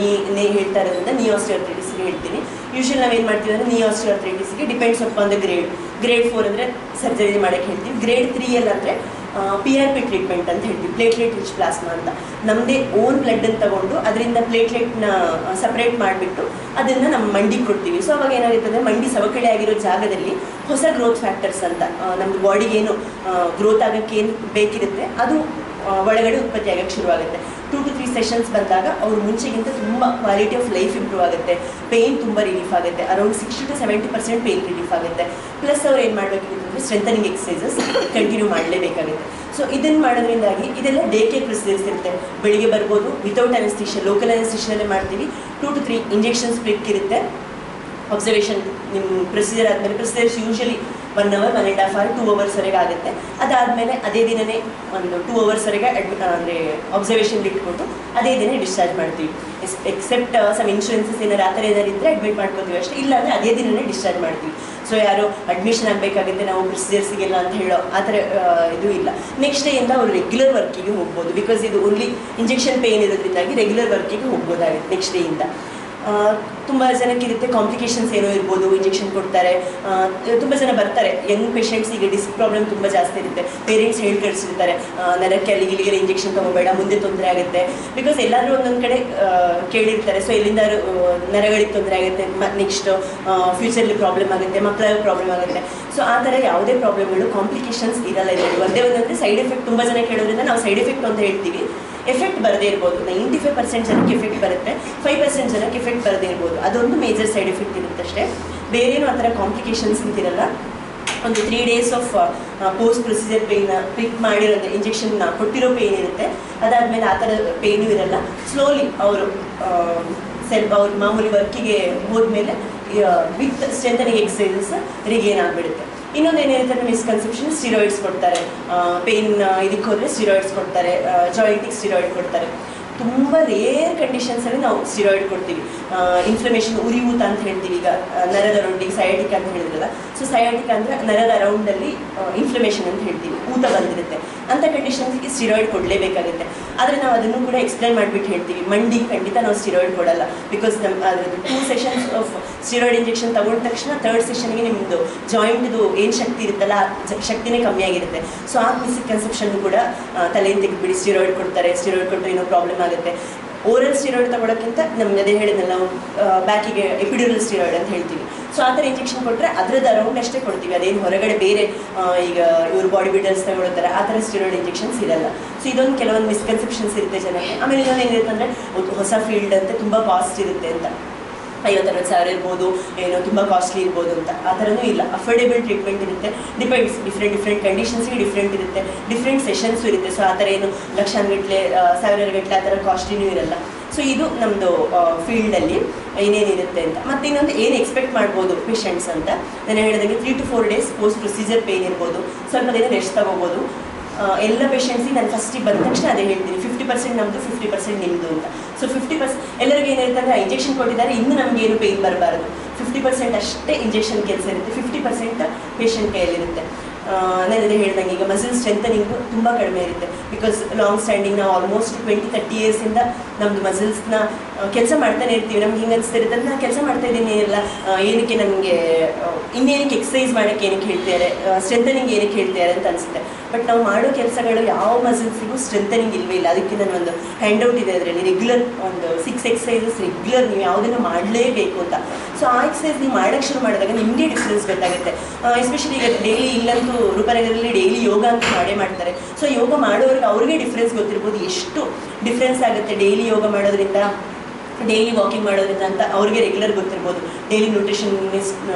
ಹೇಳ್ತಾ ಇರೋದ್ರಿಂದ ನೀ ಆಸ್ಟಿಯೋಆರ್ಥ್ರೈಟಿಸ್ಗೆ ಹೇಳ್ತೀನಿ. ಯೂಶ್ವಲಿ ನಾವೇನು ಮಾಡ್ತೀವಿ ಅಂದರೆ ನೀ ಆಸ್ಟಿಯೋಆರ್ಥ್ರೈಟಿಸ್ಗೆ ಡಿಪೆಂಡ್ಸ್ ಅಪಾನ್ ದ ಗ್ರೇಡ್ 4 ಅಂದರೆ ಸರ್ಜರಿ ಮಾಡೋಕ್ಕೆ ಹೇಳ್ತೀವಿ. ಗ್ರೇಡ್ 3 ಅಂದರೆ PRP ಟ್ರೀಟ್ಮೆಂಟ್ ಅಂತ ಹೇಳ್ತೀವಿ, ಪ್ಲೇಟ್ಲೆಟ್ ರಿಚ್ ಪ್ಲಾಸ್ಮಾ ಅಂತ. ನಮ್ಮದೇ ಓನ್ ಬ್ಲಡ್ಡನ್ನು ತಗೊಂಡು ಅದರಿಂದ ಪ್ಲೇಟ್ಲೆಟ್ನ ಸಪ್ರೇಟ್ ಮಾಡಿಬಿಟ್ಟು ಅದನ್ನು ನಮ್ಮ ಮಂಡಿಗೆ ಕೊಡ್ತೀವಿ. ಸೊ ಅವಾಗ ಏನಾಗುತ್ತೆ ಅಂದರೆ ಮಂಡಿ ಸವಕಳಿ ಆಗಿರೋ ಜಾಗದಲ್ಲಿ ಹೊಸ ಗ್ರೋತ್ ಫ್ಯಾಕ್ಟರ್ಸ್ ಅಂತ ನಮ್ಮದು ಬಾಡಿಗೇನು ಗ್ರೋತ್ ಆಗೋಕ್ಕೆ ಏನು ಬೇಕಿರುತ್ತೆ ಅದು ಒಳಗಡೆ ಉತ್ಪತ್ತಿ ಆಗೋಕ್ಕೆ ಶುರುವಾಗುತ್ತೆ. 2 to 3 ಸೆಷನ್ಸ್ ಬಂದಾಗ ಅವ್ರು ಮುಂಚೆಗಿಂತ ತುಂಬ ಕ್ವಾಲಿಟಿ ಆಫ್ ಲೈಫ್ ಇಂಪ್ರೂವ್ ಆಗುತ್ತೆ, ಪೇಯ್ನ್ ತುಂಬ ರಿಲೀಫ್ ಆಗುತ್ತೆ, ಅರೌಂಡ್ 60 to 70% ಪೇಯ್ನ್ ರಿಲೀಫ್ ಆಗುತ್ತೆ. ಪ್ಲಸ್ ಅವ್ರು ಏನು ಮಾಡಬೇಕಿತ್ತು ಸ್ಟ್ರೆಂಥನಿಂಗ್ ಎಕ್ಸಸೈಸಸ್ ಕಂಟಿನ್ಯೂ ಮಾಡಲೇಬೇಕಾಗುತ್ತೆ. ಸೊ ಇದನ್ನು ಮಾಡೋದ್ರಿಂದಾಗಿ ಇದೆಲ್ಲ ಡೇ ಕೇರ್ ಪ್ರೊಸೀಜರ್ಸ್ ಇರುತ್ತೆ. ಬೆಳಿಗ್ಗೆ ಬರ್ಬೋದು, ವಿತೌಟ್ ಅನೆಸ್ಥಿಷಿಯಾ, ಲೋಕಲ್ ಅನೆಸ್ಥಿಷಿಯಲ್ಲೇ ಮಾಡ್ತೀವಿ. 2 to 3 ಇಂಜೆಕ್ಷನ್ಸ್ ಬ್ರೇಕ್ ಇರುತ್ತೆ. ಅಬ್ಸರ್ವೇಷನ್ ನಿಮ್ಮ ಪ್ರೊಸೀಜರ್ ಆದಮೇಲೆ, procedures usually 1 hour 1.5 hour 2 hours ಆಗುತ್ತೆ. ಅದಾದಮೇಲೆ ಅದೇ ದಿನವೇ ಒಂದು 2 hours ಅಂದರೆ ಅಬ್ಸರ್ವೇಷನ್ಗೆ ಇಟ್ಕೊಂಡು ಅದೇ ದಿನ ಡಿಸ್ಚಾರ್ಜ್ ಮಾಡ್ತೀವಿ. ಎಕ್ಸೆಪ್ಟ್ ಸಮ್ ಇನ್ಶೂರೆನ್ಸಸ್ ಏನಾರು ಆ ಥರ ಏನಾರು ಇದ್ದರೆ ಅಡ್ಮಿಟ್ ಮಾಡ್ಕೊತೀವಿ ಅಷ್ಟೇ, ಇಲ್ಲಾಂದರೆ ಅದೇ ದಿನವೇ ಡಿಸ್ಚಾರ್ಜ್ ಮಾಡ್ತೀವಿ. ಸೊ ಯಾರು ಅಡ್ಮಿಷನ್ ಆಗಬೇಕಾಗುತ್ತೆ ನಾವು ಪ್ರೊಸೀಜರ್ಸಿಗೆಲ್ಲ ಅಂತ ಹೇಳೋ ಆ ಥರ ಇದು ಇಲ್ಲ. ನೆಕ್ಸ್ಟ್ ಡೇಯಿಂದ ಅವರು ರೆಗ್ಯುಲರ್ ವರ್ಕಿಗೆ ಹೋಗ್ಬೋದು. ಬಿಕಾಸ್ ಇದು ಓನ್ಲಿ ಇಂಜೆಕ್ಷನ್ ಪೇಯ್ನ್ ಇರೋದ್ರಿಂದಾಗಿ ರೆಗ್ಯುಲರ್ ವರ್ಕಿಗೆ ಹೋಗ್ಬೋದಾಗುತ್ತೆ ನೆಕ್ಸ್ಟ್ ಡೇಯಿಂದ. ತುಂಬ ಜನಕ್ಕಿರುತ್ತೆ ಕಾಂಪ್ಲಿಕೇಶನ್ಸ್ ಏನೋ ಇರ್ಬೋದು, ಇಂಜೆಕ್ಷನ್ ಕೊಡ್ತಾರೆ. ತುಂಬ ಜನ ಬರ್ತಾರೆ ಯಂಗ್ ಪೇಷಂಟ್ಸ್, ಈಗ ಡಿಸ್ಕ್ ಪ್ರಾಬ್ಲಮ್ ತುಂಬ ಜಾಸ್ತಿ ಇರುತ್ತೆ. ಪೇರೆಂಟ್ಸ್ ಹೇಳಿ ಕಳಿಸಿರ್ತಾರೆ ನರಕ್ಕೆ ಅಲ್ಲಿಗೆ ಇಂಜೆಕ್ಷನ್ ತೊಗೋಬೇಡ, ಮುಂದೆ ತೊಂದರೆ ಆಗುತ್ತೆ. ಬಿಕಾಸ್ ಎಲ್ಲರೂ ಒಂದೊಂದು ಕಡೆ ಕೇಳಿರ್ತಾರೆ. ಸೊ ಎಲ್ಲಿಂದ ನರಗಳಿಗೆ ತೊಂದರೆ ಆಗುತ್ತೆ, ನೆಕ್ಸ್ಟ್ ಫ್ಯೂಚರ್ಲಿ ಪ್ರಾಬ್ಲಮ್ ಆಗುತ್ತೆ, ಮಕ್ಕಳಲ್ಲಿ ಪ್ರಾಬ್ಲಮ್ ಆಗುತ್ತೆ. ಸೊ ಆ ಥರ ಯಾವುದೇ ಪ್ರಾಬ್ಲಮ್ಗಳು ಕಾಂಪ್ಲಿಕೇಶನ್ಸ್ ಇರಲ್ಲ. ಇದರಲ್ಲಿ ಒಂದೇ ಒಂದಂದರೆ ಸೈಡ್ ಎಫೆಕ್ಟ್. ತುಂಬ ಜನ ಕೇಳೋದ್ರಿಂದ ನಾವು ಸೈಡ್ ಎಫೆಕ್ಟ್ ಅಂತ ಹೇಳ್ತೀವಿ. ಎಫೆಕ್ಟ್ ಬರದೇ ಇರ್ಬೋದು, 95% ಜನಕ್ಕೆ ಎಫೆಕ್ಟ್ ಬರುತ್ತೆ, 5% ಜನಕ್ಕೆ ಎಫೆಕ್ಟ್ ಬರದೇ ಇರ್ಬೋದು. ಅದೊಂದು ಮೇಜರ್ ಸೈಡ್ ಎಫೆಕ್ಟ್ ಇರುತ್ತೆ ಅಷ್ಟೇ, ಬೇರೇನೂ ಆ ಥರ ಕಾಂಪ್ಲಿಕೇಶನ್ಸ್ ಅಂತಿರಲ್ಲ. ಒಂದು 3 days of post procedure pain prick ಮಾಡಿರೋ ಇಂಜೆಕ್ಷನ್ ಕೊಟ್ಟಿರೋ ಪೇಯ್ನ್ ಇರುತ್ತೆ. ಅದಾದಮೇಲೆ ಆ ಥರ ಪೇಯ್ನೂ ಇರಲ್ಲ. ಸ್ಲೋಲಿ ಅವರು ಅವ್ರ ಮಾಮೂಲಿ ವರ್ಕಿಗೆ ಹೋದ್ಮೇಲೆ ವಿತ್ ಸ್ಟ್ರೆಂಥನಿಂಗ್ ಎಕ್ಸಸೈಸಸ್ ರಿಗೇನ್ ಆಗಿಬಿಡುತ್ತೆ. ಇನ್ನೊಂದು ಏನಿರುತ್ತೆ ಮಿಸ್ಕನ್ಸೆಪ್ಷನ್, ಸ್ಟಿರಾಯ್ಡ್ಸ್ ಕೊಡ್ತಾರೆ. ಪೇಯ್ನ್ ಇದಕ್ಕೆ ಹೋದರೆ ಸ್ಟಿರಾಯ್ಡ್ಸ್ ಕೊಡ್ತಾರೆ, ಜಾಯಿಂಟಿಗೆ ಸ್ಟಿರಾಯ್ಡ್ ಕೊಡ್ತಾರೆ. ತುಂಬ ರೇರ್ ಕಂಡೀಷನ್ಸಲ್ಲಿ ನಾವು ಸ್ಟಿರಾಯ್ಡ್ ಕೊಡ್ತೀವಿ. ಇನ್ಫ್ಲಮೇಷನ್ ಉರಿಯೂತ ಅಂತ ಹೇಳ್ತೀವಿ. ಈಗ ನರದ ರೌಂಡಿಗೆ ಸಯಾಟಿಕ್ ಅಂತ ಹೇಳಿದ್ರಲ್ಲ, ಸೊ ಸಯಾಟಿಕ್ ಅಂದರೆ ನರದ ಅರೌಂಡಲ್ಲಿ ಇನ್ಫ್ಲಮೇಷನ್ ಅಂತ ಹೇಳ್ತೀವಿ, ಊತ ಬಂದಿರುತ್ತೆ. ಅಂಥ ಕಂಡೀಷನ್ಸ್ಗೆ ಸ್ಟಿರಾಯ್ಡ್ ಕೊಡಲೇಬೇಕಾಗುತ್ತೆ. ಆದರೆ ನಾವು ಅದನ್ನು ಕೂಡ ಎಕ್ಸ್ಪ್ಲೈನ್ ಮಾಡಿಬಿಟ್ಟು ಹೇಳ್ತೀವಿ. ಮಂಡಿಗೆ ಖಂಡಿತ ನಾವು ಸ್ಟಿರಾಯ್ಡ್ ಕೊಡಲ್ಲ, ಬಿಕಾಸ್ ಅದರದ್ದು 2 ಸೆಷನ್ಸ್ ಆಫ್ ಸ್ಟಿರಾಯ್ಡ್ ಇಂಜೆಕ್ಷನ್ ತಗೊಂಡ ತಕ್ಷಣ 3rd ಸೆಷನ್ಗೆ ನಿಮ್ಮದು ಜಾಯಿಂಟ್ದು ಏನು ಶಕ್ತಿ ಇರುತ್ತಲ್ಲ ಆ ಶಕ್ತಿನೇ ಕಮ್ಮಿ ಆಗಿರುತ್ತೆ. ಸೊ ಆ ಮಿಸ್ಕನ್ಸೆಪ್ಷನ್ ಕೂಡ ತಲೆಯನ್ನು ತೆಗೆದುಬಿಡಿ, ಸ್ಟಿರಾಯ್ಡ್ ಕೊಡ್ತಾರೆ, ಸ್ಟಿರಾಯ್ಡ್ ಕೊಟ್ಟರೆ ಏನೋ ಪ್ರಾಬ್ಲಮ್ ಆಗುತ್ತೆ. ಓರಲ್ ಸ್ಟಿರಾಯ್ಡ್ ತಗೊಳ್ಳೋಕ್ಕಿಂತ ನಮ್ಗೆ ಅದೇ ಹೇಳಿದ್ನಲ್ಲ, ನಾವು ಬ್ಯಾಕಿಗೆ ಎಪಿಡ್ಯೂರಲ್ ಸ್ಟಿರಾಯ್ಡ್ ಅಂತ ಹೇಳ್ತೀವಿ. ಸೊ ಆ ಥರ ಇಂಜೆಕ್ಷನ್ ಕೊಟ್ಟರೆ ಅದರದ್ದು ಅರೌಂಡ್ ಅಷ್ಟೇ ಕೊಡ್ತೀವಿ, ಅದೇನು ಹೊರಗಡೆ ಬೇರೆ ಈಗ ಇವರು ಬಾಡಿ ಬಿಲ್ಡರ್ಸ್ ತಗೊಳ್ತಾರೆ ಆ ಥರ ಸ್ಟಿರಾಯ್ಡ್ ಇಂಜೆಕ್ಷನ್ಸ್ ಇರಲ್ಲ. ಸೊ ಇದೊಂದು ಕೆಲವೊಂದು ಮಿಸ್ಕನ್ಸೆಪ್ಷನ್ಸ್ ಇರುತ್ತೆ ಜನಕ್ಕೆ. ಆಮೇಲೆ ಇನ್ನೊಂದು ಏನಿರುತ್ತೆ ಅಂದರೆ ಹೊಸ ಫೀಲ್ಡ್ ಅಂತ ತುಂಬ ಕಾಸ್ಟ್ ಇರುತ್ತೆ ಅಂತ, 50-60 ಸಾವಿರ ಇರ್ಬೋದು, ಏನೋ ತುಂಬ ಕಾಸ್ಟ್ಲಿ ಇರ್ಬೋದು ಅಂತ. ಆ ಥರನೂ ಇಲ್ಲ, ಅಫೋರ್ಡೆಬಲ್ ಟ್ರೀಟ್ಮೆಂಟ್ ಇರುತ್ತೆ. ಡಿಪೆಂಡ್ಸ್, ಡಿಫ್ರೆಂಟ್ ಕಂಡೀಷನ್ಸ್ಗೆ ಡಿಫ್ರೆಂಟ್ ಇರುತ್ತೆ, ಡಿಫ್ರೆಂಟ್ ಸೆಷನ್ಸು ಇರುತ್ತೆ. ಸೊ ಆ ಥರ ಏನು ಲಕ್ಷಾನುಗಟ್ಟಲೆ ಸಾವಿರಗಟ್ಟಲೆ ಆ ಥರ ಕಾಸ್ಟ್ಲಿನೂ ಇರಲ್ಲ. ಸೊ ಇದು ನಮ್ಮದು ಫೀಲ್ಡಲ್ಲಿ ಏನೇನಿರುತ್ತೆ ಅಂತ. ಮತ್ತು ಇನ್ನೊಂದು ಏನು ಎಕ್ಸ್ಪೆಕ್ಟ್ ಮಾಡ್ಬೋದು ಪೇಷಂಟ್ಸ್ ಅಂತ ನಾನು ಹೇಳಿದಂಗೆ 3 to 4 days post procedure pain ಇರ್ಬೋದು, ಸ್ವಲ್ಪ ದಿನ ರೆಸ್ಟ್ ತಗೋಬೋದು. ಎಲ್ಲ ಪೇಷಂಟ್ಸಿಗೆ ನಾನು ಫಸ್ಟಿಗೆ ಬಂದ ತಕ್ಷಣ ಅದೇ ಹೇಳ್ತೀನಿ, 50% ನಮ್ಮದು, 50% ನಿಮ್ಮದು ಅಂತ. ಸೊ 50% ಎಲ್ಲರಿಗೂ ಏನಿರುತ್ತೆ ಅಂದರೆ ಇಂಜೆಕ್ಷನ್ ಕೊಟ್ಟಿದ್ದಾರೆ, ಇನ್ನೂ ನಮಗೇನು ಪೇಯ್ನ್ ಬರಬಾರ್ದು, 50% ಅಷ್ಟೇ ಇಂಜೆಕ್ಷನ್ ಕೆಲಸ ಇರುತ್ತೆ, 50% ಪೇಷಂಟ್ ಕೈಯಲ್ಲಿರುತ್ತೆ. ನಾನು ಅದೇ ಹೇಳ್ದಂಗೆ ಈಗ ಮಸಲ್ ಸ್ಟ್ರೆಂಥನಿಂಗು ತುಂಬ ಕಡಿಮೆ ಇರುತ್ತೆ, ಬಿಕಾಸ್ ಲಾಂಗ್ ಸ್ಟ್ಯಾಂಡಿಂಗ್ ನಾವು ಆಲ್ಮೋಸ್ಟ್ 20-30 ಇಯರ್ಸಿಂದ ನಮ್ಮದು ಮಸಲ್ಸ್ನ ಕೆಲಸ ಮಾಡ್ತಾನೆ ಇರ್ತೀವಿ. ನಮ್ಗೆ ಹಿಂಗೆ ಅನಿಸ್ತಿರುತ್ತೆ ಅಂತ ನಾನು ಕೆಲಸ ಮಾಡ್ತಾ ಇದ್ದೀನಿ ಎಲ್ಲ, ಏನಕ್ಕೆ ನನಗೆ ಇನ್ನೇನಕ್ಕೆ ಎಕ್ಸಸೈಸ್ ಮಾಡೋಕ್ಕೆ ಏನಕ್ಕೆ ಹೇಳ್ತಾರೆ, ಸ್ಟ್ರೆಂಥನಿಂಗ್ ಏನಕ್ಕೆ ಹೇಳ್ತಾರೆ ಅಂತ ಅನಿಸುತ್ತೆ. ಬಟ್ ನಾವು ಮಾಡೋ ಕೆಲಸಗಳು ಯಾವ ಮಸಲ್ಸಿಗೂ ಸ್ಟ್ರೆಂಥನಿಂಗ್ ಇಲ್ಲವೇ ಇಲ್ಲ. ಅದಕ್ಕೆ ನಾನು ಒಂದು ಹ್ಯಾಂಡ್ಔಟ್ ಇದೆ, ಅದರಲ್ಲಿ ರೆಗ್ಯುಲರ್ ಒಂದು 6 ಎಕ್ಸಸೈಸಸ್ ರೆಗ್ಯುಲರ್ ನೀವು ಯಾವುದನ್ನು ಮಾಡಲೇಬೇಕು ಅಂತ. ಸೊ ಆ ಎಕ್ಸಸೈಸ್ ನೀವು ಮಾಡೋಕ್ಕೆ ಶುರು ಮಾಡಿದಾಗ ನಿಮಗೆ ಡಿಫ್ರೆನ್ಸ್ ಗೊತ್ತಾಗುತ್ತೆ. ಎಸ್ಪೆಷಲಿ ಈಗ ಡೈಲಿ ಇಲ್ಲಂತೂ ರೂಪನಗರದಲ್ಲಿ ಡೈಲಿ ಯೋಗ ಅಂತ ಮಾಡೇ ಮಾಡ್ತಾರೆ. ಸೊ ಯೋಗ ಮಾಡೋರಿಗೆ ಅವ್ರಿಗೆ ಡಿಫ್ರೆನ್ಸ್ ಗೊತ್ತಿರ್ಬೋದು, ಎಷ್ಟು ಡಿಫ್ರೆನ್ಸ್ ಆಗುತ್ತೆ ಡೈಲಿ ಯೋಗ ಮಾಡೋದ್ರಿಂದ, ಡೈಲಿ ವಾಕಿಂಗ್ ಮಾಡೋದ್ರಿಂದ ಅಂತ ಅವ್ರಿಗೆ ರೆಗ್ಯುಲರ್ ಗೊತ್ತಿರ್ಬೋದು. ಡೈಲಿ ನ್ಯೂಟ್ರಿಷನ್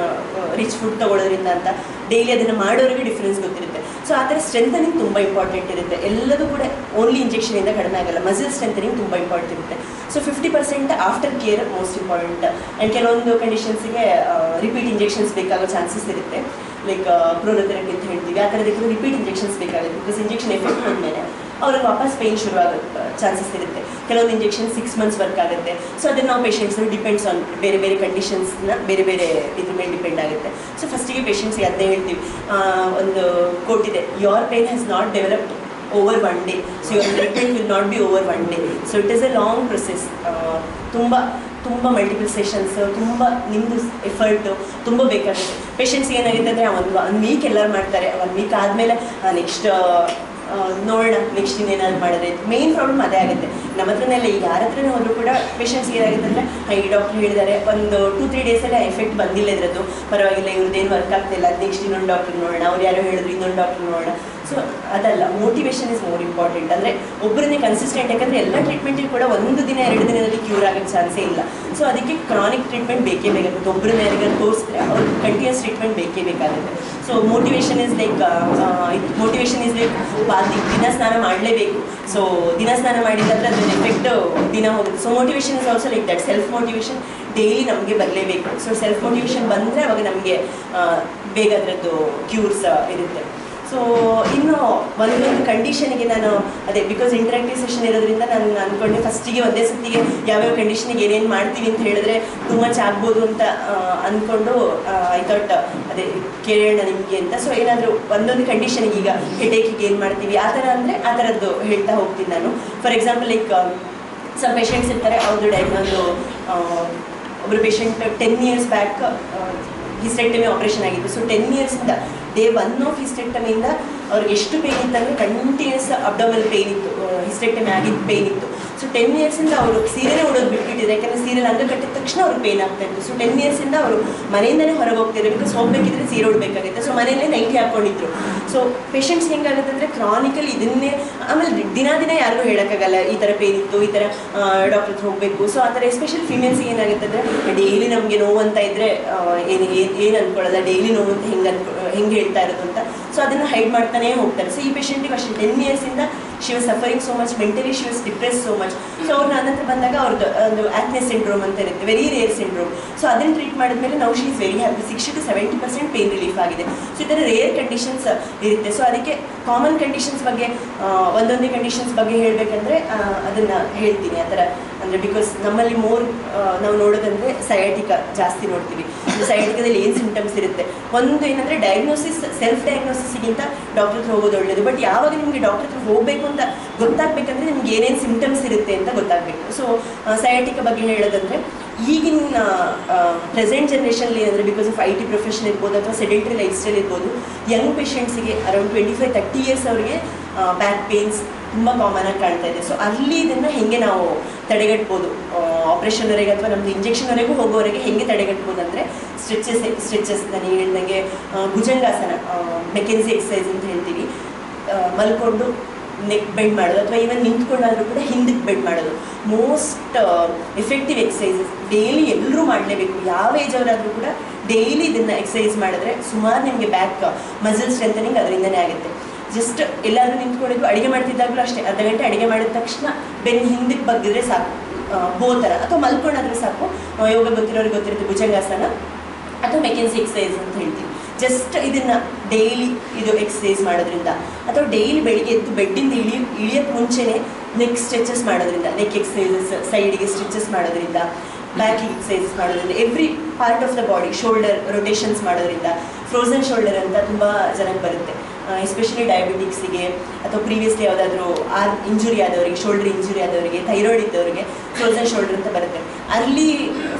ರಿಚ್ ಫುಡ್ ತೊಗೊಳೋದ್ರಿಂದ ಅಂತ ಡೈಲಿ ಅದನ್ನು ಮಾಡೋರಿಗೆ ಡಿಫ್ರೆನ್ಸ್ ಗೊತ್ತಿರುತ್ತೆ. ಸೊ ಆ ಥರ ಸ್ಟ್ರೆಂಥನಿಂಗ್ ತುಂಬ ಇಂಪಾರ್ಟೆಂಟ್ ಇರುತ್ತೆ. ಎಲ್ಲದೂ ಕೂಡ ಓನ್ಲಿ ಇಂಜೆಕ್ಷನಿಂದ ಕಡಿಮೆ ಆಗಲ್ಲ, ಮಸಲ್ ಸ್ಟ್ರೆಂಥನಿಂಗ್ ತುಂಬ ಇಂಪಾರ್ಟೆಂಟ್ ಇರುತ್ತೆ. So 50% after care most important. And ಕೆಲವೊಂದು ಕಂಡೀಷನ್ಸಿಗೆ ರಿಪೀಟ್ ಇಂಜೆಕ್ಷನ್ಸ್ ಬೇಕಾಗೋ ಚಾನ್ಸಸ್ ಇರುತ್ತೆ, ಲೈಕ್ ಪ್ರೋನೋಥೆರಪಿ ಅಂತ ಹೇಳ್ತೀವಿ. ಆ ಥರದಕ್ಕೆ ರಿಪೀಟ್ ಇಂಜೆಕ್ಷನ್ಸ್ ಬೇಕಾಗುತ್ತೆ, ಬಿಕಾಸ್ ಇಂಜೆಕ್ಷನ್ ಎಫೆಕ್ಟ್ ಹೋದ್ಮೇಲೆ ಅವ್ರಿಗೆ ವಾಪಸ್ ಪೇಯ್ನ್ ಶುರು ಆಗೋ ಚಾನ್ಸಸ್ ಇರುತ್ತೆ. ಕೆಲವೊಂದು ಇಂಜೆಕ್ಷನ್ 6 months ವರ್ಕ್ ಆಗುತ್ತೆ. ಸೊ ಅದನ್ನು ನಾವು ಪೇಷಂಟ್ಸ್ ಡಿಪೆಂಡ್ಸ್ ಆನ್ ಬೇರೆ ಬೇರೆ ಕಂಡೀಷನ್ಸ್ನ ಬೇರೆ ಬೇರೆ ಇದ್ರ ಮೇಲೆ ಡಿಪೆಂಡ್ ಆಗುತ್ತೆ. ಸೊ ಫಸ್ಟಿಗೆ ಪೇಷಂಟ್ಸ್ಗೆ ಅದನ್ನೇ ಹೇಳ್ತೀವಿ, ಒಂದು ಕೋಟ್ ಇದೆ, your pain has not developed over 1 day, so your treatment will not be over 1 day. So it is A long process. ತುಂಬ ಮಲ್ಟಿಪಲ್ ಸೆಷನ್ಸ್, ತುಂಬ ನಿಮ್ಮದು ಎಫರ್ಟು ತುಂಬ ಬೇಕಾಗುತ್ತೆ. ಪೇಷಂಟ್ಸ್ಗೆ ಏನಾಗುತ್ತೆ ಅಂದರೆ ಒಂದು ವೀಕ್ ಎಲ್ಲರೂ ಮಾಡ್ತಾರೆ, 1 week ಆದಮೇಲೆ ನೆಕ್ಸ್ಟ್ ನೋಡೋಣ, ನೆಕ್ಸ್ಟ್ ಇನ್ನೇನಾದ್ರು ಮಾಡಿದ್ರೆ. ಮೇನ್ ಪ್ರಾಬ್ಲಮ್ ಅದೇ ಆಗುತ್ತೆ ನಮ್ಮ ಹತ್ರನೆಲ್ಲ. ಈಗ ಯಾರ ಹತ್ರನೇ ಹೋದರೂ ಕೂಡ ಪೇಷಂಟ್ಸ್ಗೆ ಏನಾಗುತ್ತೆ ಅಂದರೆ, ಈ ಡಾಕ್ಟ್ರ್ ಹೇಳಿದ್ದಾರೆ ಒಂದು 2-3 ಡೇಸಲ್ಲಿ ಎಫೆಕ್ಟ್ ಬಂದಿಲ್ಲ ಇದ್ರದ್ದು, ಪರವಾಗಿಲ್ಲ, ಇವ್ರದ್ದೇನು ವರ್ಕ್ ಆಗ್ತಿಲ್ಲ, ಅದು ನೆಕ್ಸ್ಟ್ ಇನ್ನೊಂದು ಡಾಕ್ಟ್ರ್ ನೋಡೋಣ, ಅವ್ರು ಯಾರೋ ಹೇಳಿದ್ರು ಇನ್ನೊಂದು ಡಾಕ್ಟ್ರ್ ನೋಡೋಣ. ಸೊ ಅದಲ್ಲ, ಮೋಟಿವೇಶನ್ ಇಸ್ ಮೋರ್ ಇಂಪಾರ್ಟೆಂಟ್. ಅಂದರೆ ಒಬ್ಬರನ್ನೇ ಕನ್ಸಿಸ್ಟೆಂಟ್, ಯಾಕಂದರೆ ಎಲ್ಲ ಟ್ರೀಟ್ಮೆಂಟಿಗೆ ಕೂಡ 1 ದಿನ 2 ದಿನದಲ್ಲಿ ಕ್ಯೂರ್ ಆಗೋಕ್ಕೆ ಚಾನ್ಸೇ ಇಲ್ಲ. ಸೊ ಅದಕ್ಕೆ ಕ್ರಾನಿಕ್ ಟ್ರೀಟ್ಮೆಂಟ್ ಬೇಕೇ ಬೇಕಾಗುತ್ತೆ. ಒಬ್ಬರನ್ನ ಯಾರಿಗಾರು ತೋರಿಸಿದ್ರೆ ಅವ್ರಿಗೆ ಕಂಟಿನ್ಯೂಸ್ ಟ್ರೀಟ್ಮೆಂಟ್ ಬೇಕೇ ಬೇಕಾಗುತ್ತೆ. ಸೊ ಮೋಟಿವೇಶನ್ ಇಸ್ ಲೈಕ್ ದಿನ ಸ್ನಾನ ಮಾಡಲೇಬೇಕು. ಸೊ ದಿನ ಸ್ನಾನ ಮಾಡಿದ್ರೆ ಅದ್ರ ಎಫೆಕ್ಟ್ ದಿನ ಹೋಗುತ್ತೆ. So motivation is also like that, self motivation daily ನಮಗೆ ಬರಲೇಬೇಕು. ಸೊ ಸೆಲ್ಫ್ ಮೋಟಿವೇಶನ್ ಬಂದರೆ ಅವಾಗ ನಮಗೆ ಬೇಗ ಅದರದ್ದು ಕ್ಯೂರ್ಸ್ ಇರುತ್ತೆ. ಸೊ ಇನ್ನು ಒಂದೊಂದು ಕಂಡೀಷನಿಗೆ ನಾನು ಅದೇ, ಬಿಕಾಸ್ ಇಂಟ್ರಾಕ್ಟಿವ್ ಸೆಷನ್ ಇರೋದ್ರಿಂದ ನಾನು ಅಂದ್ಕೊಂಡೆ ಫಸ್ಟಿಗೆ ಒಂದೇ ಸತಿಗೆ ಯಾವ್ಯಾವ ಕಂಡೀಷನಿಗೆ ಏನೇನು ಮಾಡ್ತೀವಿ ಅಂತ ಹೇಳಿದ್ರೆ ಟೂ ಮಚ್ ಆಗ್ಬೋದು ಅಂತ ಅಂದ್ಕೊಂಡು ಐ ಥಾಟ್ ಅದೇ ಕೇಳೋಣ ನಿಮಗೆ ಅಂತ. ಸೊ ಏನಾದರೂ ಒಂದೊಂದು ಕಂಡೀಷನಿಗೆ, ಈಗ ಹೆಡೇಕಿಗೆ ಏನು ಮಾಡ್ತೀವಿ ಆ ಥರ ಅಂದರೆ ಆ ಥರದ್ದು ಹೇಳ್ತಾ ಹೋಗ್ತೀನಿ ನಾನು. For example like some patients ಇರ್ತಾರೆ, ಅವ್ರದ್ದು ಒಬ್ಬರು patient 10 years back hysterectomy operation ಆಗಿತ್ತು. ಸೊ 10 yearsಯಿಂದ ಡೇ 1 ಆಫ್ ಹಿಸ್ಟೆಕ್ಟಮಿಯಿಂದ ಅವ್ರಿಗೆ ಎಷ್ಟು ಪೇಯ್ನ್ ಇತ್ತು ಅಂದರೆ ಕಂಟಿನ್ಯೂಸ್ ಅಬ್ಡೋಮಲ್ ಪೇಯ್ನ್ ಇತ್ತು, ಹಿಸ್ಟೆಕ್ಟಮಿ ಆಗಿದ್ದು ಪೇಯ್ನ್ ಇತ್ತು. ಸೊ 10 yearsಯಿಂದ ಅವರು ಸೀರೆನೇ ಉಡೋದು ಬಿಟ್ಬಿಟ್ಟಿದೆ, ಯಾಕಂದರೆ ಸೀರೆಲ್ ಅಂಗ ಕಟ್ಟಿದ ತಕ್ಷಣ ಅವ್ರಿಗೆ ಪೇಯ್ನ್ ಆಗ್ತಾ ಇತ್ತು. ಸೊ 10 yearsಯಿಂದ ಅವರು ಮನೆಯಿಂದಲೇ ಹೊರಗೆ ಹೋಗ್ತಿದ್ರು, ಬಿಕಾಸ್ ಹೋಗಬೇಕಿದ್ರೆ ಸೀರೆ ಉಡಬೇಕಾಗುತ್ತೆ. ಸೊ ಮನೆಯಲ್ಲೇ ನೈಟಿ ಹಾಕ್ಕೊಂಡಿದ್ರು. ಸೊ ಪೇಷಂಟ್ಸ್ ಹೆಂಗಾಗುತ್ತೆ ಅಂದರೆ ಕ್ರಾನಿಕಲ್ ಇದನ್ನೇ, ಆಮೇಲೆ ದಿನ ಯಾರಿಗೂ ಹೇಳೋಕ್ಕಾಗಲ್ಲ ಈ ಥರ ಪೇಯ್ನ್ ಇತ್ತು, ಈ ಥರ ಡಾಕ್ಟರ್ ಹತ್ರ ಹೋಗಬೇಕು. ಸೊ ಆ ಥರ ಎಸ್ಪೆಷಲಿ ಫಿಮೇಲ್ಸ್ಗೆ ಏನಾಗುತ್ತೆ ಅಂದರೆ ಡೈಲಿ ನಮಗೆ ನೋವು ಅಂತ ಇದ್ದರೆ ಏನು ಅಂದ್ಕೊಳ್ಳೋದ, ಡೈಲಿ ನೋವು ಅಂತ ಹೆಂಗೆ ಹೇಳ್ತಾ ಇರೋದು ಅಂತ. ಸೊ ಅದನ್ನು ಹೈಡ್ ಮಾಡ್ತಾನೇ ಹೋಗ್ತಾರೆ. ಸೊ ಈ ಪೇಷಂಟಿಗೆ ಅಷ್ಟೇ 10 yearsಯಿಂದ she was suffering so much, mentally she was depress so much. So ಅವ್ರು ನನ್ನ ಹತ್ರ ಬಂದಾಗ ಅವ್ರದ್ದು ಒಂದು ಆಕ್ನೆ ಸಿಂಡ್ರೋಮ್ ಅಂತ ಇರುತ್ತೆ, ವೆರಿ ರೇರ್ ಸಿಂಡ್ರೋಮ್. ಸೊ ಅದನ್ನು ಟ್ರೀಟ್ ಮಾಡಿದ್ಮೇಲೆ ನಾವು she is very happy, 60-70% pain relief ಆಗಿದೆ. ಸೊ ಈ ಥರ ರೇರ್ ಕಂಡೀಷನ್ಸ್ ಇರುತ್ತೆ. ಸೊ ಅದಕ್ಕೆ ಕಾಮನ್ ಕಂಡೀಷನ್ಸ್ ಬಗ್ಗೆ ಒಂದೊಂದೇ ಕಂಡೀಷನ್ಸ್ ಬಗ್ಗೆ ಹೇಳಬೇಕಂದ್ರೆ ಅದನ್ನು ಹೇಳ್ತೀನಿ. ಆ ಥರ ಅಂದರೆ ಬಿಕಾಸ್ ನಮ್ಮಲ್ಲಿ ನಾವು ನೋಡೋದಂದರೆ ಸಯಾಟಿಕಾ ಜಾಸ್ತಿ ನೋಡ್ತೀವಿ. ಸಯಾಟಿಕಾದಲ್ಲಿ ಏನು ಸಿಂಟಮ್ಸ್ ಇರುತ್ತೆ, ಒಂದು ಏನಂದರೆ ಡಯಾಗ್ನೋಸಿಸ್, ಸೆಲ್ಫ್ ಡಯಾಗ್ನೋಸಿಸ್ಗಿಂತ ಡಾಕ್ಟರ್ ಹತ್ರ ಹೋಗೋದು ಒಳ್ಳೆಯದು. ಬಟ್ ಯಾವಾಗ ನಿಮಗೆ ಡಾಕ್ಟರ್ ಹತ್ರ ಹೋಗಬೇಕು ಅಂತ ಗೊತ್ತಾಗಬೇಕಂದ್ರೆ ನಿಮ್ಗೆ ಏನೇನು ಸಿಂಟಮ್ಸ್ ಇರುತ್ತೆ ಅಂತ ಗೊತ್ತಾಗಬೇಕು. ಸೊ ಸಯಾಟಿಕಾ ಬಗ್ಗೆ ಹೇಳೋದಂದರೆ ಈಗಿನ ಪ್ರೆಸೆಂಟ್ ಜನ್ರೇಷನಲ್ಲಿ ಏನಂದರೆ ಬಿಕಾಸ್ ಆಫ್ IT ಪ್ರೊಫೆಷನ್ ಇರ್ಬೋದು ಅಥವಾ ಸೆಡೆಂಟ್ರಿ ಲೈಫ್ ಸ್ಟೈಲ್ ಇರ್ಬೋದು, ಯಂಗ್ ಪೇಷಂಟ್ಸಿಗೆ ಅರೌಂಡ್ 25-30 ಇಯರ್ಸ್ ಅವರಿಗೆ ಬ್ಯಾಕ್ ಪೇನ್ಸ್ ತುಂಬ ಕಾಮನ್ ಆಗಿ ಕಾಣ್ತಾ ಇದೆ. ಸೊ ಅಲ್ಲಿ ಇದನ್ನು ಹೇಗೆ ನಾವು ತಡೆಗಟ್ಬೋದು, ಆಪ್ರೇಷನ್ವರೆಗೆ ಅಥವಾ ನಮ್ಮದು ಇಂಜೆಕ್ಷನ್ವರೆಗೂ ಹೋಗೋವರೆಗೆ ಹೇಗೆ ತಡೆಗಟ್ಬೋದು ಅಂದರೆ ಸ್ಟ್ರೆಚಸ್ ನಾನು ಹೇಳ್ದಂಗೆ ಭುಜಂಗಾಸನ, ಮೆಕೆನ್ಸಿ ಎಕ್ಸಸೈಸ್ ಅಂತ ಹೇಳ್ತೀವಿ. ಮಲ್ಕೊಂಡು ನೆಕ್ ಬೆಂಡ್ ಮಾಡೋದು ಅಥವಾ ಈವನ್ ನಿಂತ್ಕೊಂಡಾದರೂ ಕೂಡ ಹಿಂದಕ್ಕೆ ಬೆಂಡ್ ಮಾಡೋದು ಮೋಸ್ಟ್ ಎಫೆಕ್ಟಿವ್ ಎಕ್ಸಸೈಸಸ್. ಡೈಲಿ ಎಲ್ಲರೂ ಮಾಡಲೇಬೇಕು, ಯಾವ ಏಜ್ ಅವರಾದರೂ ಕೂಡ ಡೈಲಿ ಇದನ್ನು ಎಕ್ಸಸೈಸ್ ಮಾಡಿದ್ರೆ ಸುಮಾರು ನಿಮಗೆ ಬ್ಯಾಕ್ ಮಸಲ್ ಸ್ಟ್ರೆಂಥನಿಂಗ್ ಅದರಿಂದನೇ ಆಗುತ್ತೆ. ಜಸ್ಟ್ ಎಲ್ಲಾದರೂ ನಿಂತ್ಕೊಂಡಿದ್ದು ಅಡುಗೆ ಮಾಡ್ತಿದ್ದಾಗಲೂ ಅಷ್ಟೇ, ಅರ್ಧ ಗಂಟೆ ಅಡುಗೆ ಮಾಡಿದ ತಕ್ಷಣ ಬೆನ್ನು ಹಿಂದಕ್ಕೆ ಬಗ್ಗಿದ್ರೆ ಸಾಕು, ಬೋ ಥರ, ಅಥವಾ ಮಲ್ಕೊಂಡಾದರೂ ಸಾಕು. ಯೋಗ ಗೊತ್ತಿರೋರಿಗೆ ಗೊತ್ತಿರುತ್ತೆ ಭುಜಂಗಾಸನ ಅಥವಾ ಮೆಕೆನ್ಸಿ ಎಕ್ಸಸೈಸ್ ಅಂತ ಹೇಳ್ತೀವಿ. ಜಸ್ಟ್ ಇದನ್ನು ಡೈಲಿ ಇದು ಎಕ್ಸಸೈಸ್ ಮಾಡೋದ್ರಿಂದ ಅಥವಾ ಡೈಲಿ ಬೆಳಿಗ್ಗೆ ಎದ್ದು ಬೆಡ್ಡಿಂದ ಇಳಿಯೋಕ್ಕೆ ಮುಂಚೆನೇ ನೆಕ್ ಸ್ಟ್ರೆಚಸ್ ಮಾಡೋದ್ರಿಂದ, ನೆಕ್ ಎಕ್ಸಸೈಸಸ್, ಸೈಡಿಗೆ ಸ್ಟ್ರೆಚಸ್ ಮಾಡೋದ್ರಿಂದ, ಬ್ಯಾಕಿಗೆ ಎಕ್ಸಸೈಸಸ್ ಮಾಡೋದ್ರಿಂದ, every part of the body, shoulder rotations ಮಾಡೋದ್ರಿಂದ. ಫ್ರೋಝನ್ ಶೋಲ್ಡರ್ ಅಂತ ತುಂಬ ಜನಕ್ಕೆ ಬರುತ್ತೆ, ಎಸ್ಪೆಷಲಿ ಡಯಾಬಿಟಿಕ್ಸಿಗೆ ಅಥವಾ ಪ್ರೀವಿಯಸ್ಲಿ ಯಾವುದಾದ್ರೂ ಇಂಜುರಿ ಆದವರಿಗೆ, ಶೋಲ್ಡರ್ ಇಂಜುರಿ ಆದವರಿಗೆ, ಥೈರಾಯ್ಡ್ ಇದ್ದವರಿಗೆ ಫ್ರೋಝನ್ ಶೋಲ್ಡರ್ ಅಂತ ಬರುತ್ತೆ. ಅಲ್ಲಿ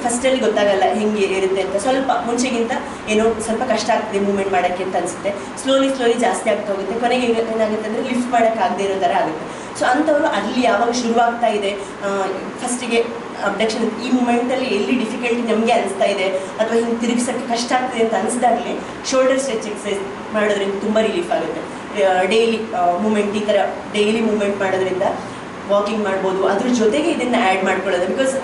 ಫಸ್ಟಲ್ಲಿ ಗೊತ್ತಾಗಲ್ಲ ಹೆಂಗೆ ಇರುತ್ತೆ ಅಂತ, ಸ್ವಲ್ಪ ಮುಂಚೆಗಿಂತ ಏನೋ ಸ್ವಲ್ಪ ಕಷ್ಟ ಆಗ್ತದೆ ಮೂವ್ಮೆಂಟ್ ಮಾಡೋಕ್ಕೆ ಅಂತ ಅನಿಸುತ್ತೆ. ಸ್ಲೋಲಿ ಜಾಸ್ತಿ ಆಗ್ತಾ ಹೋಗುತ್ತೆ, ಕೊನೆಗೆ ಏನಾಗುತ್ತೆ ಅಂದರೆ ಲಿಫ್ಟ್ ಮಾಡೋಕ್ಕಾಗದೇ ಇರೋ ಥರ ಆಗುತ್ತೆ. ಸೊ ಅಂಥವರು ಅಲ್ಲಿ ಯಾವಾಗ ಶುರುವಾಗ್ತಾ ಇದೆ, ಫಸ್ಟಿಗೆ ಅಬ್ಡಕ್ಷನ್ ಈ ಮೂಮೆಂಟಲ್ಲಿ ಎಲ್ಲಿ ಡಿಫಿಕಲ್ಟಿ ನಮಗೆ ಅನಿಸ್ತಾ ಇದೆ ಅಥವಾ ಹಿಂಗೆ ತಿರುಗಿಸೋಕ್ಕೆ ಕಷ್ಟ ಆಗ್ತದೆ ಅಂತ ಅನಿಸಿದಾಗಲೇ ಶೋಲ್ಡರ್ ಸ್ಟ್ರೆಚ್ ಎಕ್ಸಸೈಸ್ ಮಾಡೋದ್ರಿಂದ ತುಂಬ ರಿಲೀಫ್ ಆಗುತ್ತೆ. ಡೈಲಿ ಮೂಮೆಂಟ್, ಈ ಥರ ಡೈಲಿ ಮೂಮೆಂಟ್ ಮಾಡೋದ್ರಿಂದ ವಾಕಿಂಗ್ ಮಾಡ್ಬೋದು. ಅದ್ರ ಜೊತೆಗೆ ಇದನ್ನು ಆ್ಯಡ್ ಮಾಡ್ಕೊಳ್ಳೋದು. ಬಿಕಾಸ್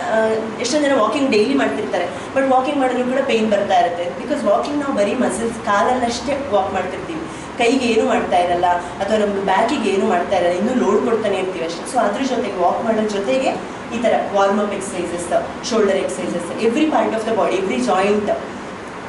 ಎಷ್ಟೊಂದು ಜನ ವಾಕಿಂಗ್ ಡೈಲಿ ಮಾಡ್ತಿರ್ತಾರೆ, ಬಟ್ ವಾಕಿಂಗ್ ಮಾಡಿದ್ರು ಕೂಡ ಪೇಯ್ನ್ ಬರ್ತಾ ಇರುತ್ತೆ. ಬಿಕಾಸ್ ವಾಕಿಂಗ್ ನಾವು ಬರೀ ಮಸಲ್ಸ್ ಕಾಲಲ್ಲಷ್ಟೇ ವಾಕ್ ಮಾಡ್ತಿರ್ತೀವಿ, ಕೈಗೆ ಏನೂ ಮಾಡ್ತಾ ಇರಲ್ಲ ಅಥವಾ ನಮ್ಮದು ಬ್ಯಾಕಿಗೆ ಏನೂ ಮಾಡ್ತಾ ಇರಲ್ಲ, ಇನ್ನೂ ಲೋಡ್ ಕೊಡ್ತಾನೆ ಇರ್ತೀವಿ ಅಷ್ಟೇ. ಸೊ ಅದ್ರ ಜೊತೆಗೆ ವಾಕ್ ಮಾಡೋದ್ರ ಜೊತೆಗೆ ಈ ಥರ warm up exercises, shoulder exercises, every part of the body, every joint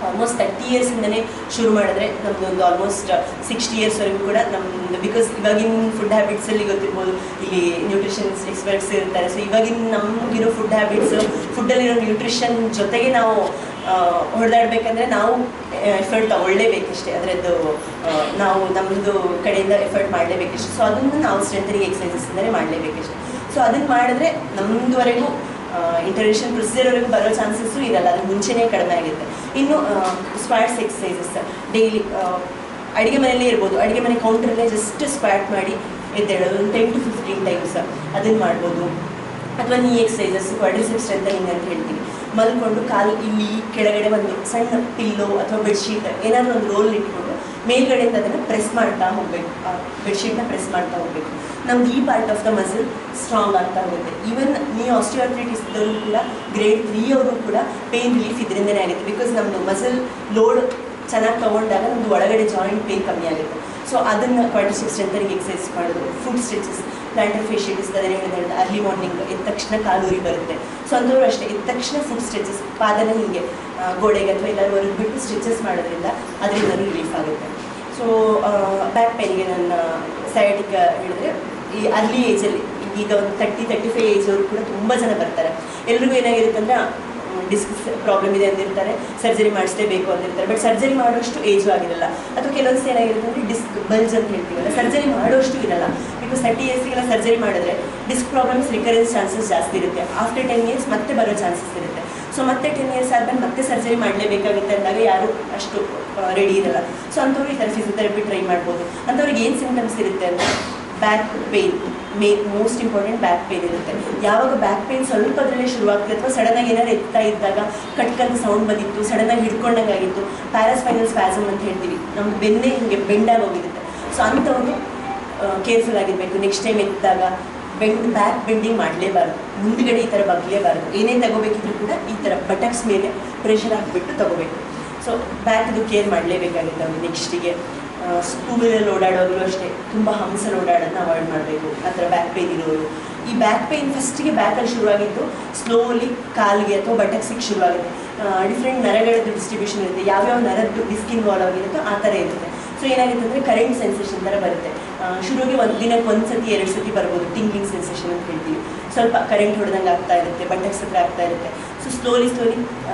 almost 30 ಇಯರ್ಸಿಂದನೇ ಶುರು ಮಾಡಿದ್ರೆ ನಮ್ಮದೊಂದು ಆಲ್ಮೋಸ್ಟ್ 60 ಇಯರ್ಸ್ವರೆಗೂ ಕೂಡ ನಮ್ಮದು. ಬಿಕಾಸ್ ಇವಾಗಿನ ಫುಡ್ ಹ್ಯಾಬಿಟ್ಸಲ್ಲಿ ಗೊತ್ತಿರ್ಬೋದು, ಇಲ್ಲಿ ನ್ಯೂಟ್ರಿಷನ್ಸ್ ಎಕ್ಸ್ಪರ್ಟ್ಸ್ ಇರ್ತಾರೆ. ಸೊ ಇವಾಗಿನ ನಮಗಿರೋ ಫುಡ್ ಹ್ಯಾಬಿಟ್ಸು, ಫುಡ್ಡಲ್ಲಿರೋ ನ್ಯೂಟ್ರಿಷನ್ ಜೊತೆಗೆ ನಾವು ಹೊಡೆದಾಡಬೇಕಂದ್ರೆ ನಾವು ಎಫರ್ಟ್ ತಗೊಳ್ಳೇಬೇಕಷ್ಟೇ, ಅದರದ್ದು ನಾವು ನಮ್ಮದು ಕಡೆಯಿಂದ ಎಫರ್ಟ್ ಮಾಡಲೇಬೇಕಷ್ಟೆ. ಸೊ ಅದನ್ನು ನಾವು ಸ್ಟ್ರೆಂಥನಿಂಗ್ ಎಕ್ಸಸೈಸಸ್ ಅಂದರೆ ಮಾಡಲೇಬೇಕಷ್ಟೆ. ಸೊ ಅದನ್ನು ಮಾಡಿದ್ರೆ ನಮ್ಮದುವರೆಗೂ ಇಂಟರ್ವೆನ್ಷನ್ ಪ್ರೊಸೀಜರ್ವರೆಗೂ ಬರೋ ಚಾನ್ಸಸ್ಸು ಇರಲ್ಲ, ಅದು ಮುಂಚೆನೇ ಕಡಿಮೆ ಆಗುತ್ತೆ. ಇನ್ನು ಸ್ಕ್ವಾಟ್ಸ್ ಎಕ್ಸಸೈಸಸ್ ಡೈಲಿ ಅಡುಗೆ ಮನೆಯಲ್ಲೇ ಇರ್ಬೋದು, ಅಡುಗೆ ಮನೆ ಕೌಂಟ್ರಲ್ಲೇ ಜಸ್ಟ್ ಸ್ಕ್ವಾಟ್ ಮಾಡಿ ಎದ್ದೇಳೋದು 10 to 15 ಟೈಮ್ಸ್ ಅದನ್ನು ಮಾಡ್ಬೋದು. ಅಥವಾ ನೀ ಎಕ್ಸಸೈಸಸ್, ಕ್ವಾಡ್ರಿಸೆಪ್ಸ್ ಸ್ಟ್ರೆಂಥನಿಂಗ್ ಅಂತ ಹೇಳ್ತೀವಿ. ಮಲ್ಕೊಂಡು ಕಾಲು ಇಲ್ಲಿ ಕೆಳಗಡೆ ಒಂದು ಸಣ್ಣ ಪಿಲ್ಲೋ ಅಥವಾ ಬೆಡ್ಶೀಟ್ ಏನಾದರೂ ಒಂದು ರೋಲ್ ಇಟ್ಕೊಂಡು ಮೇಲ್ಗಡೆಯಿಂದ ಅದನ್ನು ಪ್ರೆಸ್ ಮಾಡ್ತಾ ಹೋಗಬೇಕು, ಬೆಡ್ಶೀಟ್ನ ಪ್ರೆಸ್ ಮಾಡ್ತಾ ಹೋಗಬೇಕು. ನಮ್ದು ಈ part of the muscle strong ಆಗ್ತಾ ಹೋಗುತ್ತೆ. ಈವನ್ ನೀವು ಆಸ್ಟಿಯೋಆರ್ಥ್ರೈಟಿಸ್ ಇದ್ದವರು ಕೂಡ ಗ್ರೇಡ್ 3 ಅವರು ಕೂಡ ಪೇಯ್ನ್ ರಿಲೀಫ್ ಇದರಿಂದನೇ ಆಗುತ್ತೆ. ಬಿಕಾಸ್ ನಮ್ಮದು ಮಸಲ್ ಲೋಡ್ ಚೆನ್ನಾಗಿ ತೊಗೊಂಡಾಗ ನಮ್ಮದು ಒಳಗಡೆ ಜಾಯಿಂಟ್ ಪೇಯ್ನ್ ಕಮ್ಮಿ ಆಗುತ್ತೆ. ಸೊ ಅದನ್ನು ಕ್ವಾಡ್ರಿಸೆಪ್ಸ್ ಸ್ಟ್ರೆಂಥನಿಂಗ್ ಎಕ್ಸಸೈಸ್ ಮಾಡೋದು. ಫುಟ್ ಸ್ಟ್ರೆಚಸ್, ಪ್ಲಾಂಟರ್ ಫೇಶಿಯಲಿಸ್ ಅದನ್ನೇ ಹೇಳಿದ್ರೆ ಅರ್ಲಿ ಮಾರ್ನಿಂಗ್ ಎದ್ದ ತಕ್ಷಣ ಕಾಲೂರಿ ಬರುತ್ತೆ. ಸೊ ಅಂಥವ್ರು ಅಷ್ಟೇ ಎದ್ದ ತಕ್ಷಣ ಫುಟ್ ಸ್ಟ್ರೆಚಸ್, ಪಾದನ ಹೀಗೆ ಗೋಡೆಗೆ ಅಥವಾ ಎಲ್ಲರೂ ಹೊರಗೆ ಬಿಟ್ಟು ಸ್ಟ್ರೆಚಸ್ ಮಾಡೋದ್ರಿಂದ ಅದರಿಂದ ರಿಲೀಫ್ ಆಗುತ್ತೆ. ಸೊ ಬ್ಯಾಕ್ ಪೇನಿಗೆ ನನ್ನ ಸಯಾಟಿಕಾ ಹೇಳಿದ್ರೆ ಈ ಅರ್ಲಿ ಏಜಲ್ಲಿ ಈಗ ಒಂದು 30-35 ಏಜ್ ಅವರು ಕೂಡ ತುಂಬ ಜನ ಬರ್ತಾರೆ. ಎಲ್ರಿಗೂ ಏನಾಗಿರುತ್ತೆ ಅಂದರೆ ಡಿಸ್ಕ್ ಪ್ರಾಬ್ಲಮ್ ಇದೆ ಅಂದಿರ್ತಾರೆ, ಸರ್ಜರಿ ಮಾಡಿಸಲೇಬೇಕು ಅಂದಿರ್ತಾರೆ. ಬಟ್ ಸರ್ಜರಿ ಮಾಡೋಷ್ಟು ಏಜು ಆಗಿರಲ್ಲ. ಅಥವಾ ಕೆಲವೊಂದು ಏನಾಗಿರುತ್ತೆ ಅಂದರೆ ಡಿಸ್ಕ್ ಬಲ್ಜ್ ಅಂತ ಹೇಳ್ತೀವಲ್ಲ, ಸರ್ಜರಿ ಮಾಡೋಷ್ಟು ಇರಲ್ಲ. ಬಿಕಾಸ್ 30 ಇಯರ್ಸ್ಗೆಲ್ಲ ಸರ್ಜರಿ ಮಾಡಿದ್ರೆ ಡಿಸ್ಕ್ ಪ್ರಾಬ್ಲಮ್ಸ್ ರಿಕರೆನ್ಸ್ ಚಾನ್ಸಸ್ ಜಾಸ್ತಿ ಇರುತ್ತೆ. ಆಫ್ಟರ್ 10 ಇಯರ್ಸ್ ಮತ್ತೆ ಬರೋ ಚಾನ್ಸಸ್ ಇರುತ್ತೆ. ಸೊ ಮತ್ತೆ 10 ಇಯರ್ಸ್ ಆದಮೇಲೆ ಮತ್ತೆ ಸರ್ಜರಿ ಮಾಡಲೇಬೇಕಾಗುತ್ತೆ ಅಂದಾಗ ಯಾರು ಅಷ್ಟು ರೆಡಿ ಇರಲ್ಲ. ಸೊ ಅಂಥವ್ರು ಈ ಥರ ಫಿಸಿಯೋಥೆರಪಿ ಟ್ರೈ ಮಾಡ್ಬೋದು. ಅಂಥವ್ರಿಗೆ ಏನು ಸಿಂಪ್ಟಮ್ಸ್ ಇರುತ್ತೆ ಅಂದರೆ back pain, most important back pain ಇರುತ್ತೆ. ಯಾವಾಗ ಬ್ಯಾಕ್ ಪೇಯ್ನ್ ಸ್ವಲ್ಪ ಅದರಲ್ಲೇ ಶುರುವಾಗ್ತದೆ ಅಥವಾ ಸಡನ್ನಾಗಿ ಏನಾದ್ರು ಎತ್ತಾ ಇದ್ದಾಗ ಕಟ್ಕಂತ ಸೌಂಡ್ ಬಂದಿತ್ತು, ಸಡನ್ನಾಗಿ ಹಿಡ್ಕೊಂಡಂಗಾಗಿತ್ತು, ಪ್ಯಾರಾಸ್ಪೈನಲ್ ಸ್ಪ್ಯಾಸಮ್ ಅಂತ ಹೇಳ್ತೀವಿ, ನಮ್ಗೆ ಬೆನ್ನೇ ಹಿಂಗೆ ಬೆಂಡಾಗಿ ಹೋಗಿರುತ್ತೆ. ಸೊ ಅಂಥವ್ರು ಕೇರ್ಫುಲ್ ಆಗಿರಬೇಕು. ನೆಕ್ಸ್ಟ್ ಟೈಮ್ ಎತ್ತಿದಾಗ ಬ್ಯಾಕ್ ಬೆಂಡಿಂಗ್ ಮಾಡಲೇಬಾರ್ದು, ಮುಂದ್ಗಡೆ ಈ ಥರ ಬಗ್ಲೇಬಾರ್ದು. ಏನೇ ತಗೋಬೇಕಿದ್ರು ಕೂಡ ಈ ಥರ ಬಟಕ್ಸ್ ಮೇಲೆ ಪ್ರೆಷರ್ ಹಾಕಿಬಿಟ್ಟು ತಗೋಬೇಕು. ಸೊ ಬ್ಯಾಕ್ದು ಕೇರ್ ಮಾಡಲೇಬೇಕಾಗುತ್ತೆ ಅವ್ರು. ನೆಕ್ಸ್ಟಿಗೆ ಟೂ ವೀಲರ್ ಓಡಾಡೋವಾಗಲೂ ಅಷ್ಟೇ ತುಂಬ ಹಂಸಲ್ಲಿ ಓಡಾಡೋದನ್ನ ಅವಾಯ್ಡ್ ಮಾಡಬೇಕು. ಆ ಥರ ಬ್ಯಾಕ್ ಪೇಯ್ನ್ ಇರೋರು. ಈ ಬ್ಯಾಕ್ ಪೇಯ್ನ್ ಫಸ್ಟಿಗೆ ಬ್ಯಾಕಲ್ಲಿ ಶುರುವಾಗಿದ್ದು ಸ್ಲೋಲಿ ಕಾಲಿಗೆ ಅಥವಾ ಬಟಕ್ಸಿಗೆ ಶುರುವಾಗುತ್ತೆ. ಡಿಫ್ರೆಂಟ್ ನರಗಳದ್ದು ಡಿಸ್ಟ್ರಿಬ್ಯೂಷನ್ ಇರುತ್ತೆ, ಯಾವ್ಯಾವ ನರದ್ದು ಡಿಸ್ಕ್ ಇನ್ವಾಲ್ವ್ ಆಗಿರುತ್ತೋ ಆ ಥರ ಇರುತ್ತೆ. ಸೊ ಏನಾಗುತ್ತೆ ಅಂದರೆ ಕರೆಂಟ್ ಸೆನ್ಸೇಷನ್ ಥರ ಬರುತ್ತೆ. ಶುರುವಿಗೆ ದಿನಕ್ಕೆ 1 ಸತಿ 2 ಸತಿ ಬರ್ಬೋದು, ಟಿಂಗ್ಲಿಂಗ್ ಸೆನ್ಸೇಷನ್ ಅಂತ ಹೇಳ್ತೀವಿ. ಸ್ವಲ್ಪ ಕರೆಂಟ್ ಹೊಡೆದಂಗೆ ಆಗ್ತಾ ಇರುತ್ತೆ, ಬಟಕ್ಸ್ ಹತ್ರ ಆಗ್ತಾ ಇರುತ್ತೆ. So slowly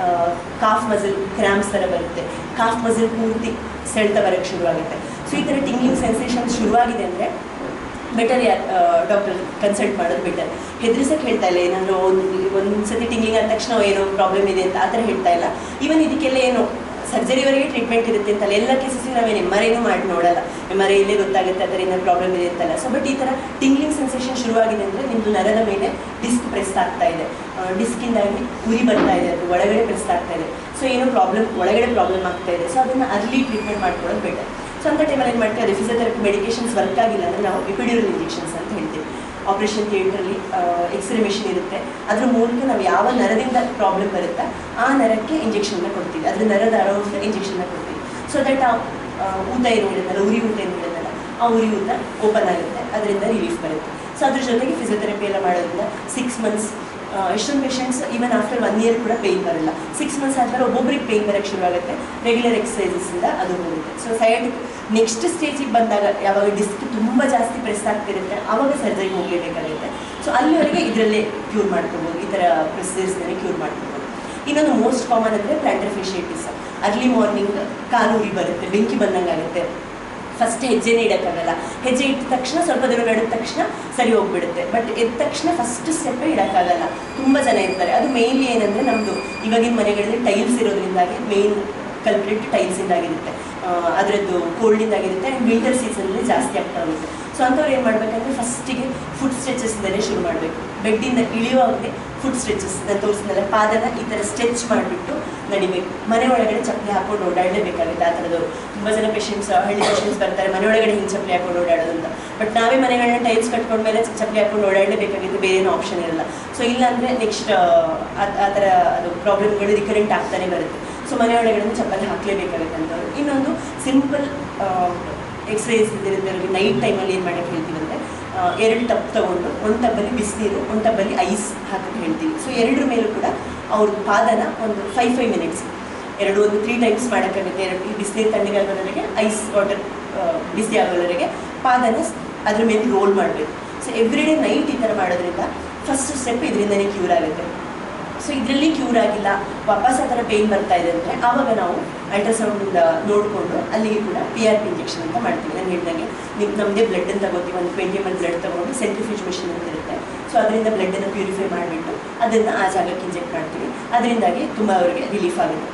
calf muscle cramps ಥರ ಬರುತ್ತೆ, ಕಾಫ್ ಮಸಲ್ ಪೂರ್ತಿ ಸೆಳೆತ ಬರೋಕ್ಕೆ ಶುರುವಾಗುತ್ತೆ. ಸೊ ಈ ಥರ ಟಿಂಗ್ಲಿಂಗ್ ಸೆನ್ಸೇಷನ್ ಶುರುವಾಗಿದೆ ಅಂದರೆ ಬೆಟರ್ ಡಾಕ್ಟರ್ ಕನ್ಸಲ್ಟ್ ಮಾಡೋದು ಬೆಟರ್. ಹೆದರಿಸಕ್ಕೆ ಹೇಳ್ತಾ ಇಲ್ಲ, ಏನಾದರೂ ಒಂದು ಸತಿ ಟಿಂಗ್ಲಿಂಗ್ ಆದ ತಕ್ಷಣ ಏನೋ ಪ್ರಾಬ್ಲಮ್ ಇದೆ ಅಂತ ಆ ಥರ ಹೇಳ್ತಾ ಇಲ್ಲ. ಈವನ್ ಇದಕ್ಕೆಲ್ಲ ಏನು ಸರ್ಜರಿವರೆಗೆ ಟ್ರೀಟ್ಮೆಂಟ್ ಇರುತ್ತೆ ಅಂತಲ್ಲ, ಎಲ್ಲ ಕೇಸಸ್ಸಿಗೆ ನಾವೇನು MRI ಮಾಡಿ ನೋಡಲ್ಲ, MRI ಇಲ್ಲೇ ಗೊತ್ತಾಗುತ್ತೆ ಅದರಿಂದ ಪ್ರಾಬ್ಲಮ್ ಇದೆ ಅಂತಲ್ಲ. ಸೊ ಬಟ್ ಈ ಥರ ಟಿಂಗ್ಲಿಂಗ್ ಸೆನ್ಸೇಷನ್ ಶುರುವಾಗಿದೆ ಅಂದರೆ ನಿಮ್ಮದು ನರದ ಮೇಲೆ ಡಿಸ್ಕ್ ಪ್ರೆಸ್ ಆಗ್ತಾ ಇದೆ, ಡಿಸ್ಕಿಂದಾಗಿ ಉರಿ ಬರ್ತಾ ಇದೆ, ಅದು ಒಳಗಡೆ ಪ್ರೆಸ್ ಆಗ್ತಾ ಇದೆ. ಸೊ ಏನೋ ಒಳಗಡೆ ಪ್ರಾಬ್ಲಮ್ ಆಗ್ತಾ ಇದೆ. ಸೊ ಅದನ್ನು ಅರ್ಲಿ ಟ್ರೀಟ್ಮೆಂಟ್ ಮಾಡ್ಕೊಳ್ಳೋದು ಬೆಟರ್. ಸೊ ಅಂಥ ಟೈಮಲ್ಲಿ ಏನು ಮಾಡ್ತೀವಿ, ಅದು ಫಿಸಿಯೋಥೆರಪಿ ಮೆಡಿಕೇಷನ್ಸ್ ವರ್ಕ್ ಆಗಿಲ್ಲ ಅಂದರೆ ನಾವು ಎಪಿಡ್ಯೂರಲ್ ಇಂಜೆಕ್ಷನ್ಸ್ ಅಂತ ಹೇಳ್ತೀವಿ. ಆಪ್ರೇಷನ್ ಥಿಯೇಟ್ರಲ್ಲಿ ಎಕ್ಸ್ರೇ ಮೆಷಿನ್ ಇರುತ್ತೆ, ಅದ್ರ ಮೂಲಕ ನಾವು ಯಾವ ನರದಿಂದ ಪ್ರಾಬ್ಲಮ್ ಬರುತ್ತಾ ಆ ನರಕ್ಕೆ ಇಂಜೆಕ್ಷನ್ನ ಕೊಡ್ತೀವಿ, ಅದ್ರ ನರದ ಅರೌಂಡ್ ಇಂಜೆಕ್ಷನ್ನ ಕೊಡ್ತೀವಿ. ಸೊ ದಟ್ ಆ ಊತ ಏನು ಹೇಳಿದ್ನಲ್ಲ, ಉರಿ ಊತ ಏನು ಹೇಳಿದ್ನಲ್ಲ, ಆ ಉರಿ ಊತ ಓಪನ್ ಆಗುತ್ತೆ, ಅದರಿಂದ ರಿಲೀಫ್ ಬರುತ್ತೆ. ಸೊ ಅದ್ರ ಜೊತೆಗೆ ಫಿಸಿಯೋಥೆರಪಿ ಎಲ್ಲ ಮಾಡೋದ್ರಿಂದ 6 ಮಂತ್ಸ್ ಎಷ್ಟೊಂದು ಪೇಷಂಟ್ಸ್ ಈವನ್ ಆಫ್ಟರ್ 1 ಇಯರ್ ಕೂಡ ಪೇಯ್ನ್ ಬರಲ್ಲ. 6 ಮಂತ್ಸ್ ಆದಮೇಲೆ ಒಬ್ಬೊಬ್ಬರಿಗೆ ಪೇಯ್ನ್ ಬರೋಕ್ಕೆ ಶುರುವಾಗುತ್ತೆ. ರೆಗ್ಯುಲರ್ ಎಕ್ಸಸೈಸಸ್ಸಿಂದ ಅದು ಹೋಗುತ್ತೆ. ಸೊ ಸಯಾಟಿಕ್ ನೆಕ್ಸ್ಟ್ ಸ್ಟೇಜಿಗೆ ಬಂದಾಗ ಯಾವಾಗ ಡಿಸ್ಕ್ ತುಂಬ ಜಾಸ್ತಿ ಪ್ರೆಸ್ ಆಗ್ತಿರುತ್ತೆ ಆವಾಗ ಸರ್ಜರಿಗೆ ಹೋಗಲೇಬೇಕಾಗುತ್ತೆ. ಸೊ ಅಲ್ಲಿವರೆಗೆ ಇದರಲ್ಲೇ ಕ್ಯೂರ್ ಮಾಡ್ಕೊಬೋದು, ಈ ಥರ ಪ್ರೊಸೀಜರ್ಸ್ನೇ ಕ್ಯೂರ್ ಮಾಡ್ಕೊಬೋದು. ಇನ್ನೊಂದು ಮೋಸ್ಟ್ ಕಾಮನ್ ಅಂದರೆ ಪ್ಲಾಂಟರ್ ಫೇಶಿಯೈಟಿಸ್. ಅರ್ಲಿ ಮಾರ್ನಿಂಗ್ ಕಾಲು ಉರಿ ಬರುತ್ತೆ, ಬೆಂಕಿ ಬಂದಂಗೆ ಆಗುತ್ತೆ, ಫಸ್ಟ್ ಹೆಜ್ಜೆನೇ ಇಡೋಕ್ಕಾಗಲ್ಲ. ಹೆಜ್ಜೆ ಇಟ್ಟ ತಕ್ಷಣ ಸ್ವಲ್ಪ ದೂರ ನಡೆದ ತಕ್ಷಣ ಸರಿ ಹೋಗ್ಬಿಡುತ್ತೆ, ಬಟ್ ಎದ್ದ ತಕ್ಷಣ ಫಸ್ಟ್ ಸ್ಟೆಪ್ಪೇ ಇಡೋಕ್ಕಾಗಲ್ಲ. ತುಂಬ ಜನ ಇರ್ತಾರೆ. ಅದು ಮೇಯ್ನ್ಲಿ ಏನಂದರೆ ನಮ್ಮದು ಇವಾಗಿನ ಮನೆಗಳಲ್ಲಿ ಟೈಲ್ಸ್ ಇರೋದ್ರಿಂದಾಗಿ ಮೇಯ್ನ್ ಕಲ್ಪ್ರಿಟ್ ಟೈಲ್ಸಿಂದಾಗಿರುತ್ತೆ, ಅದರದ್ದು ಕೋಲ್ಡಿಂದಾಗಿರುತ್ತೆ. ಆ್ಯಂಡ್ ವಿಂಟರ್ ಸೀಸನಲ್ಲಿ ಜಾಸ್ತಿ ಆಗ್ತಾ ಹೋಗುತ್ತೆ. ಸೊ ಅಂಥವ್ರು ಏನು ಮಾಡಬೇಕಂದ್ರೆ ಫಸ್ಟಿಗೆ ಫುಟ್ ಸ್ಟ್ರೆಚಸ್ಯಿಂದಲೇ ಶುರು ಮಾಡಬೇಕು. ಬೆಡ್ಡಿಂದ ಇಳಿಯುವಾಗಲೇ ಫುಟ್ ಸ್ಟ್ರೆಚಸ್ ನಾನು ತೋರಿಸಿದ್ನಲ್ಲ, ಪಾದನ ಈ ಥರ ಸ್ಟ್ರೆಚ್ ಮಾಡಿಬಿಟ್ಟು ನಡಿಬೇಕು. ಮನೆ ಒಳಗಡೆ ಚಪ್ಪಲಿ ಹಾಕೊಂಡು ಓಡಾಡಲೇಬೇಕಾಗುತ್ತೆ. ಆ ಥರದವರು ತುಂಬ ಜನ ಪೇಷಂಟ್ಸ್, ಹಳ್ಳಿ ಪೇಷಂಟ್ಸ್ ಬರ್ತಾರೆ, ಮನೆ ಒಳಗಡೆ ಹಿಂಗೆ ಚಪ್ಪಲಿ ಹಾಕೊಂಡು ಓಡಾಡೋದು ಅಂತ. ಬಟ್ ನಾವೇ ಮನೆಗಳನ್ನ ಟೈಲ್ಸ್ ಕಟ್ಕೊಂಡ್ಮೇಲೆ ಚಪ್ಪಲಿ ಹಾಕೊಂಡು ಓಡಾಡಲೇಬೇಕಾಗಿತ್ತು, ಬೇರೆ ಏನೂ ಆಪ್ಷನ್ ಇರಲ್ಲ. ಸೊ ಇಲ್ಲಾಂದರೆ ನೆಕ್ಸ್ಟ್ ಆ ಥರ ಅದು ಪ್ರಾಬ್ಲಮ್ಗಳು ರಿಕರೆಂಟ್ ಆಗ್ತಾನೆ ಬರುತ್ತೆ. ಸೊ ಮನೆ ಒಳಗಡೆ ಚಪ್ಪಲಿ ಹಾಕಲೇಬೇಕಾಗುತ್ತೆ ಅಂತವ್ರು. ಇನ್ನೊಂದು ಸಿಂಪಲ್ ಎಕ್ಸಸೈಸ್ ಇದ್ದಿರೋದ್ರಿಗೆ ನೈಟ್ ಟೈಮಲ್ಲಿ ಏನು ಮಾಡೋಕ್ಕೆ ಹೇಳ್ತೀವಿ ಅಂದರೆ 2 ಟಬ್ ತೊಗೊಂಡು 1 ಟಬ್ಬಲ್ಲಿ ಬಿಸಿನೀರು 1 ಟಬ್ಬಲ್ಲಿ ಐಸ್ ಹಾಕಕ್ಕೆ ಹೇಳ್ತೀವಿ. ಸೊ 2 ಮೇಲೂ ಕೂಡ ಅವ್ರ ಪಾದನ ಒಂದು 5 ಮಿನಿಟ್ಸ್ ಒಂದು 3 ಟೈಮ್ಸ್ ಮಾಡೋಕ್ಕಾಗುತ್ತೆ. ಈ ಬಿಸಿನೀರು ತಣ್ಣಗಾಗೋವರೆಗೆ, ಐಸ್ ವಾಟರ್ ಬಿಸಿ ಆಗೋವರೆಗೆ ಪಾದನ ಅದ್ರ ಮೇಲೆ ರೋಲ್ ಮಾಡಬೇಕು. ಸೊ ಎವ್ರಿ ಡೇ ನೈಟ್ ಈ ಥರ ಮಾಡೋದ್ರಿಂದ ಫಸ್ಟ್ ಸ್ಟೆಪ್ ಇದರಿಂದನೇ ಕ್ಯೂರ್ ಆಗುತ್ತೆ. ಸೊ ಇದರಲ್ಲಿ ಕ್ಯೂರ್ ಆಗಿಲ್ಲ, ವಾಪಸ್ ಆ ಥರ ಪೇಯ್ನ್ ಬರ್ತಾ ಇದೆ ಅಂದರೆ ಆವಾಗ ನಾವು ಅಲ್ಟ್ರಾಸೌಂಡ್ ನೋಡಿಕೊಂಡು ಅಲ್ಲಿಗೆ ಕೂಡ PRP ಇಂಜೆಕ್ಷನ್ ಅಂತ ಮಾಡ್ತೀವಿ. ನಾನು ಹೇಳಿದಂಗೆ ನಮ್ಮದೇ ಬ್ಲಡ್ಡನ್ನು ತಗೋತೀವಿ, ಒಂದು 20 ml ಬ್ಲಡ್ ತೊಗೊಂಡು ಸೆಂಟ್ರಿಫ್ಯೂಜ್ ಮಿಷಿನ್ ಅಂತ ಇರುತ್ತೆ. ಸೊ ಅದರಿಂದ ಬ್ಲಡ್ಡನ್ನು ಪ್ಯೂರಿಫೈ ಮಾಡಿಬಿಟ್ಟು ಅದನ್ನು ಆ ಜಾಗಕ್ಕೆ ಇಂಜೆಕ್ಟ್ ಮಾಡ್ತೀವಿ. ಅದರಿಂದಾಗಿ ತುಂಬ ಅವರಿಗೆ ರಿಲೀಫ್ ಆಗುತ್ತೆ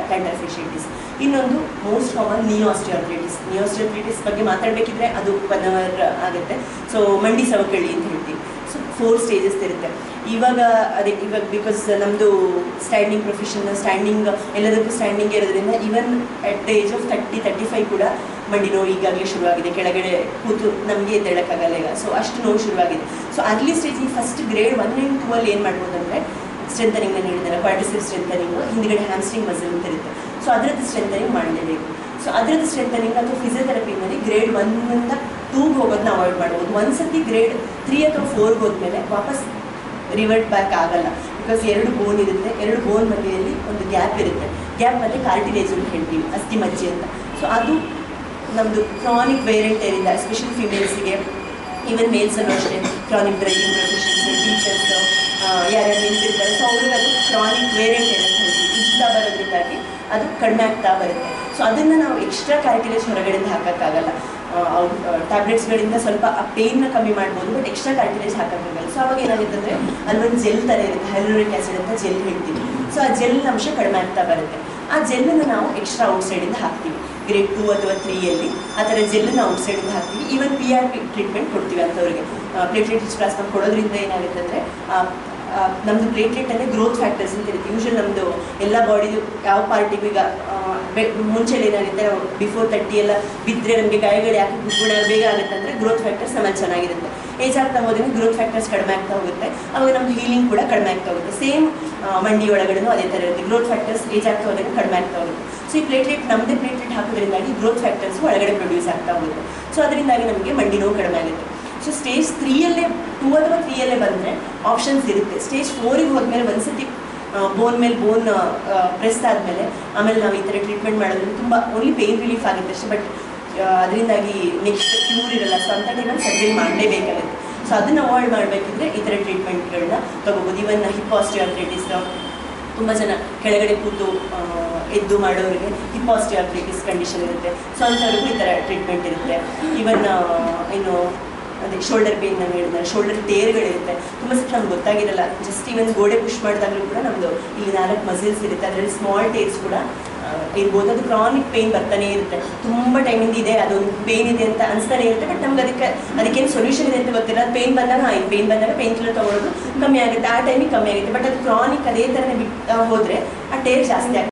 ಪ್ಲಾಂಟರ್ ಫೇಶಿಯೈಟಿಸ್. ಇನ್ನೊಂದು ಮೋಸ್ಟ್ ಕಾಮನ್ ನೀ ಆಸ್ಟಿಯೋಆರ್ಥ್ರೈಟಿಸ್ ಬಗ್ಗೆ ಮಾತಾಡಬೇಕಿದ್ರೆ ಅದು 1 hour ಆಗುತ್ತೆ. ಸೊ ಮಂಡಿ ಸವಕಳಿ ಅಂತ ಹೇಳ್ತೀವಿ. ಸೊ 4 ಸ್ಟೇಜಸ್ ಇರುತ್ತೆ. ಇವಾಗ ಬಿಕಾಸ್ ನಮ್ಮದು ಸ್ಟ್ಯಾಂಡಿಂಗ್ ಪ್ರೊಫೆಷನ್, ಸ್ಟ್ಯಾಂಡಿಂಗ್ ಎಲ್ಲದಕ್ಕೂ ಸ್ಟ್ಯಾಂಡಿಂಗ್ ಇರೋದ್ರಿಂದ even at the age of 30-35 ಕೂಡ ಮಂಡಿ ನೋವು ಈಗಾಗಲೇ ಶುರುವಾಗಿದೆ. ಕೆಳಗಡೆ ಕೂತು ನಮಗೆ ಎದ್ದೇಳಕ್ಕಾಗಲ್ಲ ಈಗ. ಸೊ ಅಷ್ಟು ನೋವು ಶುರುವಾಗಿದೆ. ಸೊ ಅರ್ಲಿ ಸ್ಟೇಜಿಗೆ ಫಸ್ಟ್ ಗ್ರೇಡ್ 1 and 2 ಅಲ್ಲಿ ಏನು ಮಾಡ್ಬೋದು ಅಂದರೆ ಸ್ಟ್ರೆಂಥನಿಂಗ್ ನಾನು ಹೇಳಿದ್ದಾರೆ, ಕ್ವಾಡ್ರಿಸೆಪ್ಸ್ ಸ್ಟ್ರೆಂಥನಿಂಗ್, ಹಿಂದ್ಗಡೆ ಹ್ಯಾಮ್ಸ್ಟ್ರಿಂಗ್ ಮಸಲ್ ಅಂತ ಇರುತ್ತೆ. ಸೊ ಅದರದ್ದು ಸ್ಟ್ರೆಂಥನಿಂಗ್ ಮಾಡಲೇಬೇಕು. ಸೊ ಅದರದ್ದು ಸ್ಟ್ರೆಂಥನಿಂಗ್ ಅಥವಾ ಫಿಸಿಯೋಥೆರಪಿನಲ್ಲಿ ಗ್ರೇಡ್ 1 ಇಂದ 2ಗೆ ಹೋಗೋದನ್ನ ಅವಾಯ್ಡ್ ಮಾಡ್ಬೋದು. ಒಂದ್ಸತಿ ಗ್ರೇಡ್ 3 ಅಥವಾ 4ಗೆ ಹೋದ್ಮೇಲೆ ವಾಪಸ್ ರಿವರ್ಟ್ ಬ್ಯಾಕ್ ಆಗಲ್ಲ. ಬಿಕಾಸ್ 2 ಬೋನ್ ಇರುತ್ತೆ, 2 ಬೋನ್ ಮಧ್ಯೆಯಲ್ಲಿ ಒಂದು ಗ್ಯಾಪ್ ಇರುತ್ತೆ. ಗ್ಯಾಪ್ ಮತ್ತು ಕಾರ್ಟಿಲೇಜ್ ಅಂತ ಹೇಳ್ತೀವಿ, ಅಸ್ಥಿ ಮಜ್ಜೆ ಅಂತ. ಸೊ ಅದು ನಮ್ಮದು ಕ್ರಾನಿಕ್ ವೇರಿಯಂಟ್ ಏನಿಲ್ಲ, ಎಸ್ಪೆಷಲಿ ಫಿಮೇಲ್ಸಿಗೆ, ಈವನ್ ಮೇಲ್ಸಲ್ಲೂ ಅಷ್ಟೇ, ಕ್ರಾನಿಕ್ ಡ್ರೈವಿಂಗ್ ಪ್ರೊಫೆಷನ್ಸ್, ಟೀಚರ್ಸು, ಯಾರ್ಯಾರು ನಿಂತಿರ್ತಾರೆ. ಸೊ ಅವ್ರಿಗೆ ಅದು ಕ್ರಾನಿಕ್ ವೇರಿಯಂಟ್ ಏನಂತ ಹೇಳ್ತೀವಿ, ಇಜ್ತಾ ಬರೋದ್ರಿಂದಾಗಿ ಅದು ಕಡಿಮೆ ಆಗ್ತಾ ಬರುತ್ತೆ. ಸೊ ಅದನ್ನು ನಾವು ಎಕ್ಸ್ಟ್ರಾ ಕಾರ್ಟಿಲೇಜ್ ಹೊರಗಡೆಯಿಂದ ಹಾಕೋಕ್ಕಾಗಲ್ಲ. ಟ್ಯಾಬ್ಲೆಟ್ಸ್ಗಳಿಂದ ಸ್ವಲ್ಪ ಆ ಪೇಯ್ನ ಕಮ್ಮಿ ಮಾಡ್ಬೋದು, ಬಟ್ ಎಕ್ಸ್ಟ್ರಾ ಕಾರ್ಟಿಲೇಜ್ ಹಾಕೋಕ್ಕಾಗಲ್ಲ. ಸೊ ಅವಾಗ ಏನಾಗುತ್ತೆ ಅಂದರೆ ಅಲ್ಲೊಂದು ಜೆಲ್ ಥರ ಇರುತ್ತೆ, ಹೈಲೂರಿಕ್ ಆ್ಯಸಿಡ್ ಅಂತ ಜೆಲ್ ಹೇಳ್ತೀವಿ. ಸೊ ಆ ಜೆಲ್ ಅಂಶ ಕಡಿಮೆ ಆಗ್ತಾ ಬರುತ್ತೆ. ಆ ಜೆಲ್ಲನ್ನು ನಾವು ಎಕ್ಸ್ಟ್ರಾ ಔಟ್ಸೈಡಿಂದ ಹಾಕ್ತೀವಿ. ಗ್ರೇಡ್ 2 ಅಥವಾ 3ಯಲ್ಲಿ ಆ ಥರ ಜೆಲ್ಲನ್ನು ಔಟ್ಸೈಡಿಂದ ಹಾಕ್ತೀವಿ. ಈವನ್ PRP ಟ್ರೀಟ್ಮೆಂಟ್ ಕೊಡ್ತೀವಿ ಅಂಥವ್ರಿಗೆ. ಪ್ಲೇಟ್ಲೆಟ್ ರಿಚ್ ಪ್ಲಾಸ್ಮಾ ಕೊಡೋದ್ರಿಂದ ಏನಾಗುತ್ತೆ ಅಂದರೆ ನಮ್ಮದು ಪ್ಲೇಟ್ಲೆಟಲ್ಲೇ ಗ್ರೋತ್ ಫ್ಯಾಕ್ಟರ್ಸ್ ಅಂತ ಇರುತ್ತೆ. ಯೂಶ್ವಲ್ ನಮ್ಮದು ಎಲ್ಲ ಬಾಡಿದು ಯಾವ ಪಾರ್ಟಿಗೂ ಈಗ ಮುಂಚೆಲಿ ಏನಾಗುತ್ತೆ, ನಾವು ಬಿಫೋರ್ 30 ಎಲ್ಲ ಬಿದ್ದರೆ ನಮಗೆ ಗಾಯಗಳು ಯಾಕೆ ಗುಣ ಬೇಗ ಆಗುತ್ತೆ ಅಂದರೆ ಗ್ರೋತ್ ಫ್ಯಾಕ್ಟರ್ಸ್ ನಮ್ಮಲ್ಲಿ ಚೆನ್ನಾಗಿರುತ್ತೆ. ಏಜ್ ಆಗ್ತಾ ಹೋದ್ರೆ ಗ್ರೋತ್ ಫ್ಯಾಕ್ಟರ್ಸ್ ಕಡಿಮೆ ಆಗ್ತಾ ಹೋಗುತ್ತೆ, ಅವಾಗ ನಮ್ದು ಹೀಲಿಂಗ್ ಕೂಡ ಕಡಿಮೆ ಆಗ್ತಾ ಹೋಗುತ್ತೆ. ಸೇಮ್ ಮಂಡಿ ಒಳಗಡೆನೂ ಅದೇ ಥರ ಇರುತ್ತೆ, ಗ್ರೋತ್ ಫ್ಯಾಕ್ಟರ್ಸ್ ಏಜ್ ಆಗ್ತಾ ಹೋದಾಗ ಕಡಿಮೆ ಆಗ್ತಾ ಹೋಗುತ್ತೆ. ಸೊ ಈ ಪ್ಲೇಟ್ಲೆಟ್ ನಮ್ಮದೇ ಪ್ಲೇಟ್ಲೆಟ್ ಹಾಕೋದ್ರಿಂದಾಗಿ ಗ್ರೋತ್ ಫ್ಯಾಕ್ಟರ್ಸ್ ಒಳಗಡೆ ಪ್ರೊಡ್ಯೂಸ್ ಆಗ್ತಾ ಹೋಗುತ್ತೆ. ಸೊ ಅದರಿಂದಾಗಿ ನಮಗೆ ಮಂಡಿ ನೋವು ಕಡಿಮೆ ಆಗುತ್ತೆ. ಸೊ ಸ್ಟೇಜ್ 3ಯಲ್ಲೇ 2 ಅಥವಾ 3ಯಲ್ಲೇ ಬಂದರೆ ಆಪ್ಷನ್ಸ್ ಇರುತ್ತೆ. ಸ್ಟೇಜ್ 4ಗೆ ಹೋದ್ಮೇಲೆ ಒಂದ್ಸತಿ ಬೋನ್ ಮೇಲೆ ಬೋನ್ ಪ್ರೆಸ್ ಆದಮೇಲೆ ಆಮೇಲೆ ನಾವು ಈ ಥರ ಟ್ರೀಟ್ಮೆಂಟ್ ಮಾಡೋದ್ರಿಂದ ತುಂಬ ಓನ್ಲಿ ಪೇಯ್ನ್ ರಿಲೀಫ್ ಆಗುತ್ತೆ ಅಷ್ಟೇ, ಬಟ್ ಅದರಿಂದಾಗಿ ನೆಕ್ಸ್ಟ್ ಕ್ಯೂರ್ ಇರಲ್ಲ. ಸೊ ಅಂಥ ಟೈಮಲ್ಲಿ ಸರ್ಜರಿ ಮಾಡಲೇಬೇಕಾಗುತ್ತೆ. ಸೊ ಅದನ್ನು ಅವಾಯ್ಡ್ ಮಾಡಬೇಕಿದ್ರೆ ಈ ಥರ ಟ್ರೀಟ್ಮೆಂಟ್ಗಳನ್ನ ತೊಗೋಬೋದು. ಇವನ್ ಹಿಪ್ ಆಸ್ಟಿಯೋಆರ್ಥ್ರೈಟಿಸ್, ತುಂಬ ಜನ ಕೆಳಗಡೆ ಕೂತು ಎದ್ದು ಮಾಡೋರಿಗೆ ಹಿಪ್ ಆಸ್ಟಿಯೋಆರ್ಥ್ರೈಟಿಸ್ ಕಂಡೀಷನ್ ಇರುತ್ತೆ. ಸೊ ಅಂಥವ್ರಿಗೂ ಈ ಥರ ಟ್ರೀಟ್ಮೆಂಟ್ ಇರುತ್ತೆ. ಇವನ್ ಇನ್ನು ಅದೇ ಶೋಲ್ಡರ್ ಪೇನ್ ನಾನು ಹೇಳಿದ್ರೆ ಶೋಲ್ಡರ್ ಟೇರ್ಗಳಿರುತ್ತೆ, ತುಂಬ ಸಲ ನಮ್ಗೆ ಗೊತ್ತಾಗಿರಲ್ಲ. ಜಸ್ಟ್ ಇವನ್ ಗೋಡೆ ಪುಷ್ ಮಾಡಿದಾಗಲೂ ಕೂಡ ನಮ್ಮದು ಇಲ್ಲಿ 4 ಮಸಿಲ್ಸ್ ಇರುತ್ತೆ, ಅದರಲ್ಲಿ ಸ್ಮಾಲ್ ಟೇರ್ಸ್ ಕೂಡ ಇರ್ಬೋದು. ಅದು ಕ್ರಾನಿಕ್ ಪೇಯ್ನ್ ಬರ್ತಾನೆ ಇರುತ್ತೆ, ತುಂಬ ಟೈಮಿಂದ ಇದೆ ಅದೊಂದು ಪೇಯ್ನ್ ಇದೆ ಅಂತ ಅನಿಸ್ತಾನೆ ಇರುತ್ತೆ. ಬಟ್ ನಮ್ಗೆ ಅದಕ್ಕೇನು ಸೊಲ್ಯೂಷನ್ ಇದೆ ಅಂತ ಗೊತ್ತಿಲ್ಲ. ಅದು ಪೇಯ್ನ್ ಬಂದಾಗ ಪೇಯ್ನ್ ಬಂದಾಗ ಪೇಯ್ನ್ ಕಿಲ್ಲರ್ ತೊಗೊಳೋದು ಕಮ್ಮಿ ಆಗುತ್ತೆ, ಆ ಟೈಮಿಗೆ ಕಮ್ಮಿ ಆಗುತ್ತೆ. ಬಟ್ ಅದು ಕ್ರಾನಿಕ್ ಅದೇ ಥರನೇ ಬಿಟ್ಟು ಹೋದರೆ ಆ ಟೇರ್ ಜಾಸ್ತಿ ಆಗ್ತದೆ.